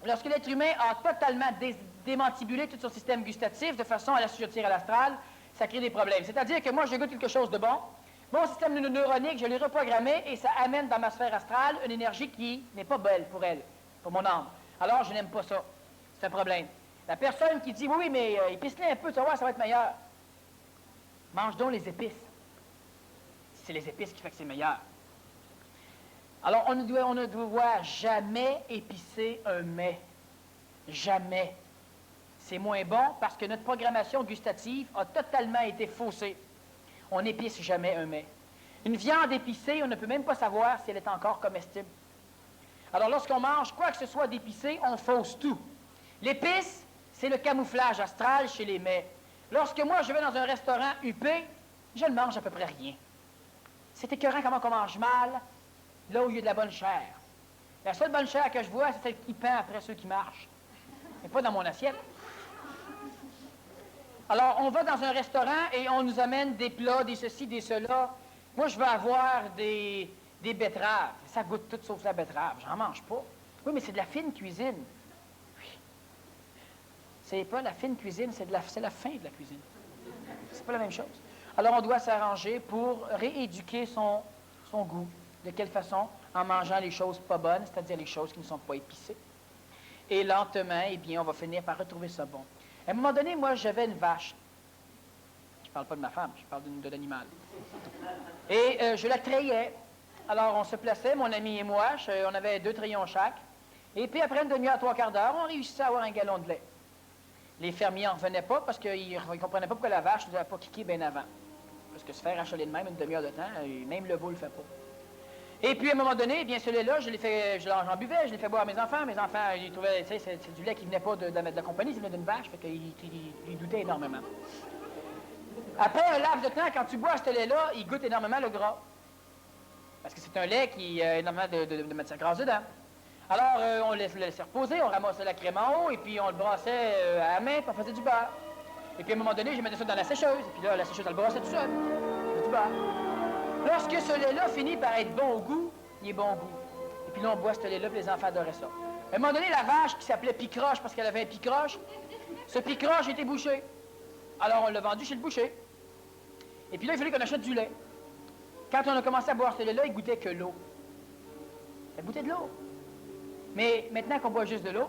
Speaker 2: lorsque l'être humain a totalement démantibulé tout son système gustatif de façon à l'assujettir à l'astral, ça crée des problèmes. C'est-à-dire que moi, je goûte quelque chose de bon, mon système neuronique, je l'ai reprogrammé et ça amène dans ma sphère astrale une énergie qui n'est pas belle pour elle, pour mon âme. Alors, je n'aime pas ça. C'est un problème. La personne qui dit, oui, mais épice-les un peu, tu vas voir, ça va être meilleur. Mange donc les épices. C'est les épices qui font que c'est meilleur. Alors, on ne doit jamais épicer un mets. Jamais. C'est moins bon parce que notre programmation gustative a totalement été faussée. On n'épice jamais un mets. Une viande épicée, on ne peut même pas savoir si elle est encore comestible. Alors, lorsqu'on mange quoi que ce soit d'épicé, on fausse tout. L'épice, c'est le camouflage astral chez les mets. Lorsque moi, je vais dans un restaurant huppé, Je ne mange à peu près rien. C'est écœurant comment on mange mal, là où il y a de la bonne chair. La seule bonne chair que je vois, c'est celle qui pend après ceux qui marchent. Mais pas dans mon assiette. Alors, on va dans un restaurant et on nous amène des plats, des ceci, des cela. Moi, je veux avoir des betteraves. Ça goûte tout sauf la betterave. J'en mange pas. Oui, mais c'est de la fine cuisine. Oui. C'est pas la fine cuisine, c'est la fin de la cuisine. C'est pas la même chose. Alors, on doit s'arranger pour rééduquer son goût. De quelle façon? En mangeant les choses pas bonnes, c'est-à-dire les choses qui ne sont pas épicées. Et lentement, eh bien, on va finir par retrouver ça bon. À un moment donné, moi, j'avais une vache. Je parle pas de ma femme, je parle de l'animal. Et je la trayais. Alors, on se plaçait, mon ami et moi, on avait 2 trayons chaque. Et puis, après une demi-heure, 3/4 d'heure, on réussissait à avoir un gallon de lait. Les fermiers n'en revenaient pas parce qu'ils ne comprenaient pas pourquoi la vache ne devait pas kicker bien avant. Parce que se faire achaler de même une demi-heure de temps, même le veau le fait pas. Et puis, à un moment donné, eh bien, ce lait-là, j'en buvais, je l'ai fait boire à mes enfants. Mes enfants, ils trouvaient, tu sais, c'est du lait qui venait pas de la compagnie, c'est venait d'une vache, fait qu'ils doutaient énormément. Après un laps de temps, quand tu bois ce lait-là, il goûte énormément le gras. Parce que c'est un lait qui a énormément de matière grasse dedans. Alors, on le laissait reposer, on ramassait la crème en haut, et puis on le brassait à la main, puis on faisait du beurre. Et puis, à un moment donné, je mettais ça dans la sécheuse, et puis là, la sécheuse, elle le brassait tout seul. Du beurre. Lorsque ce lait-là finit par être bon au goût, il est bon au goût. Et puis là, on boit ce lait-là, puis les enfants adoraient ça. À un moment donné, la vache qui s'appelait Picroche, parce qu'elle avait un picroche, ce picroche était bouché. Alors, on l'a vendu chez le boucher. Et puis là, il fallait qu'on achète du lait. Quand on a commencé à boire ce lait-là, il goûtait que l'eau. Ça goûtait de l'eau. Mais maintenant qu'on boit juste de l'eau,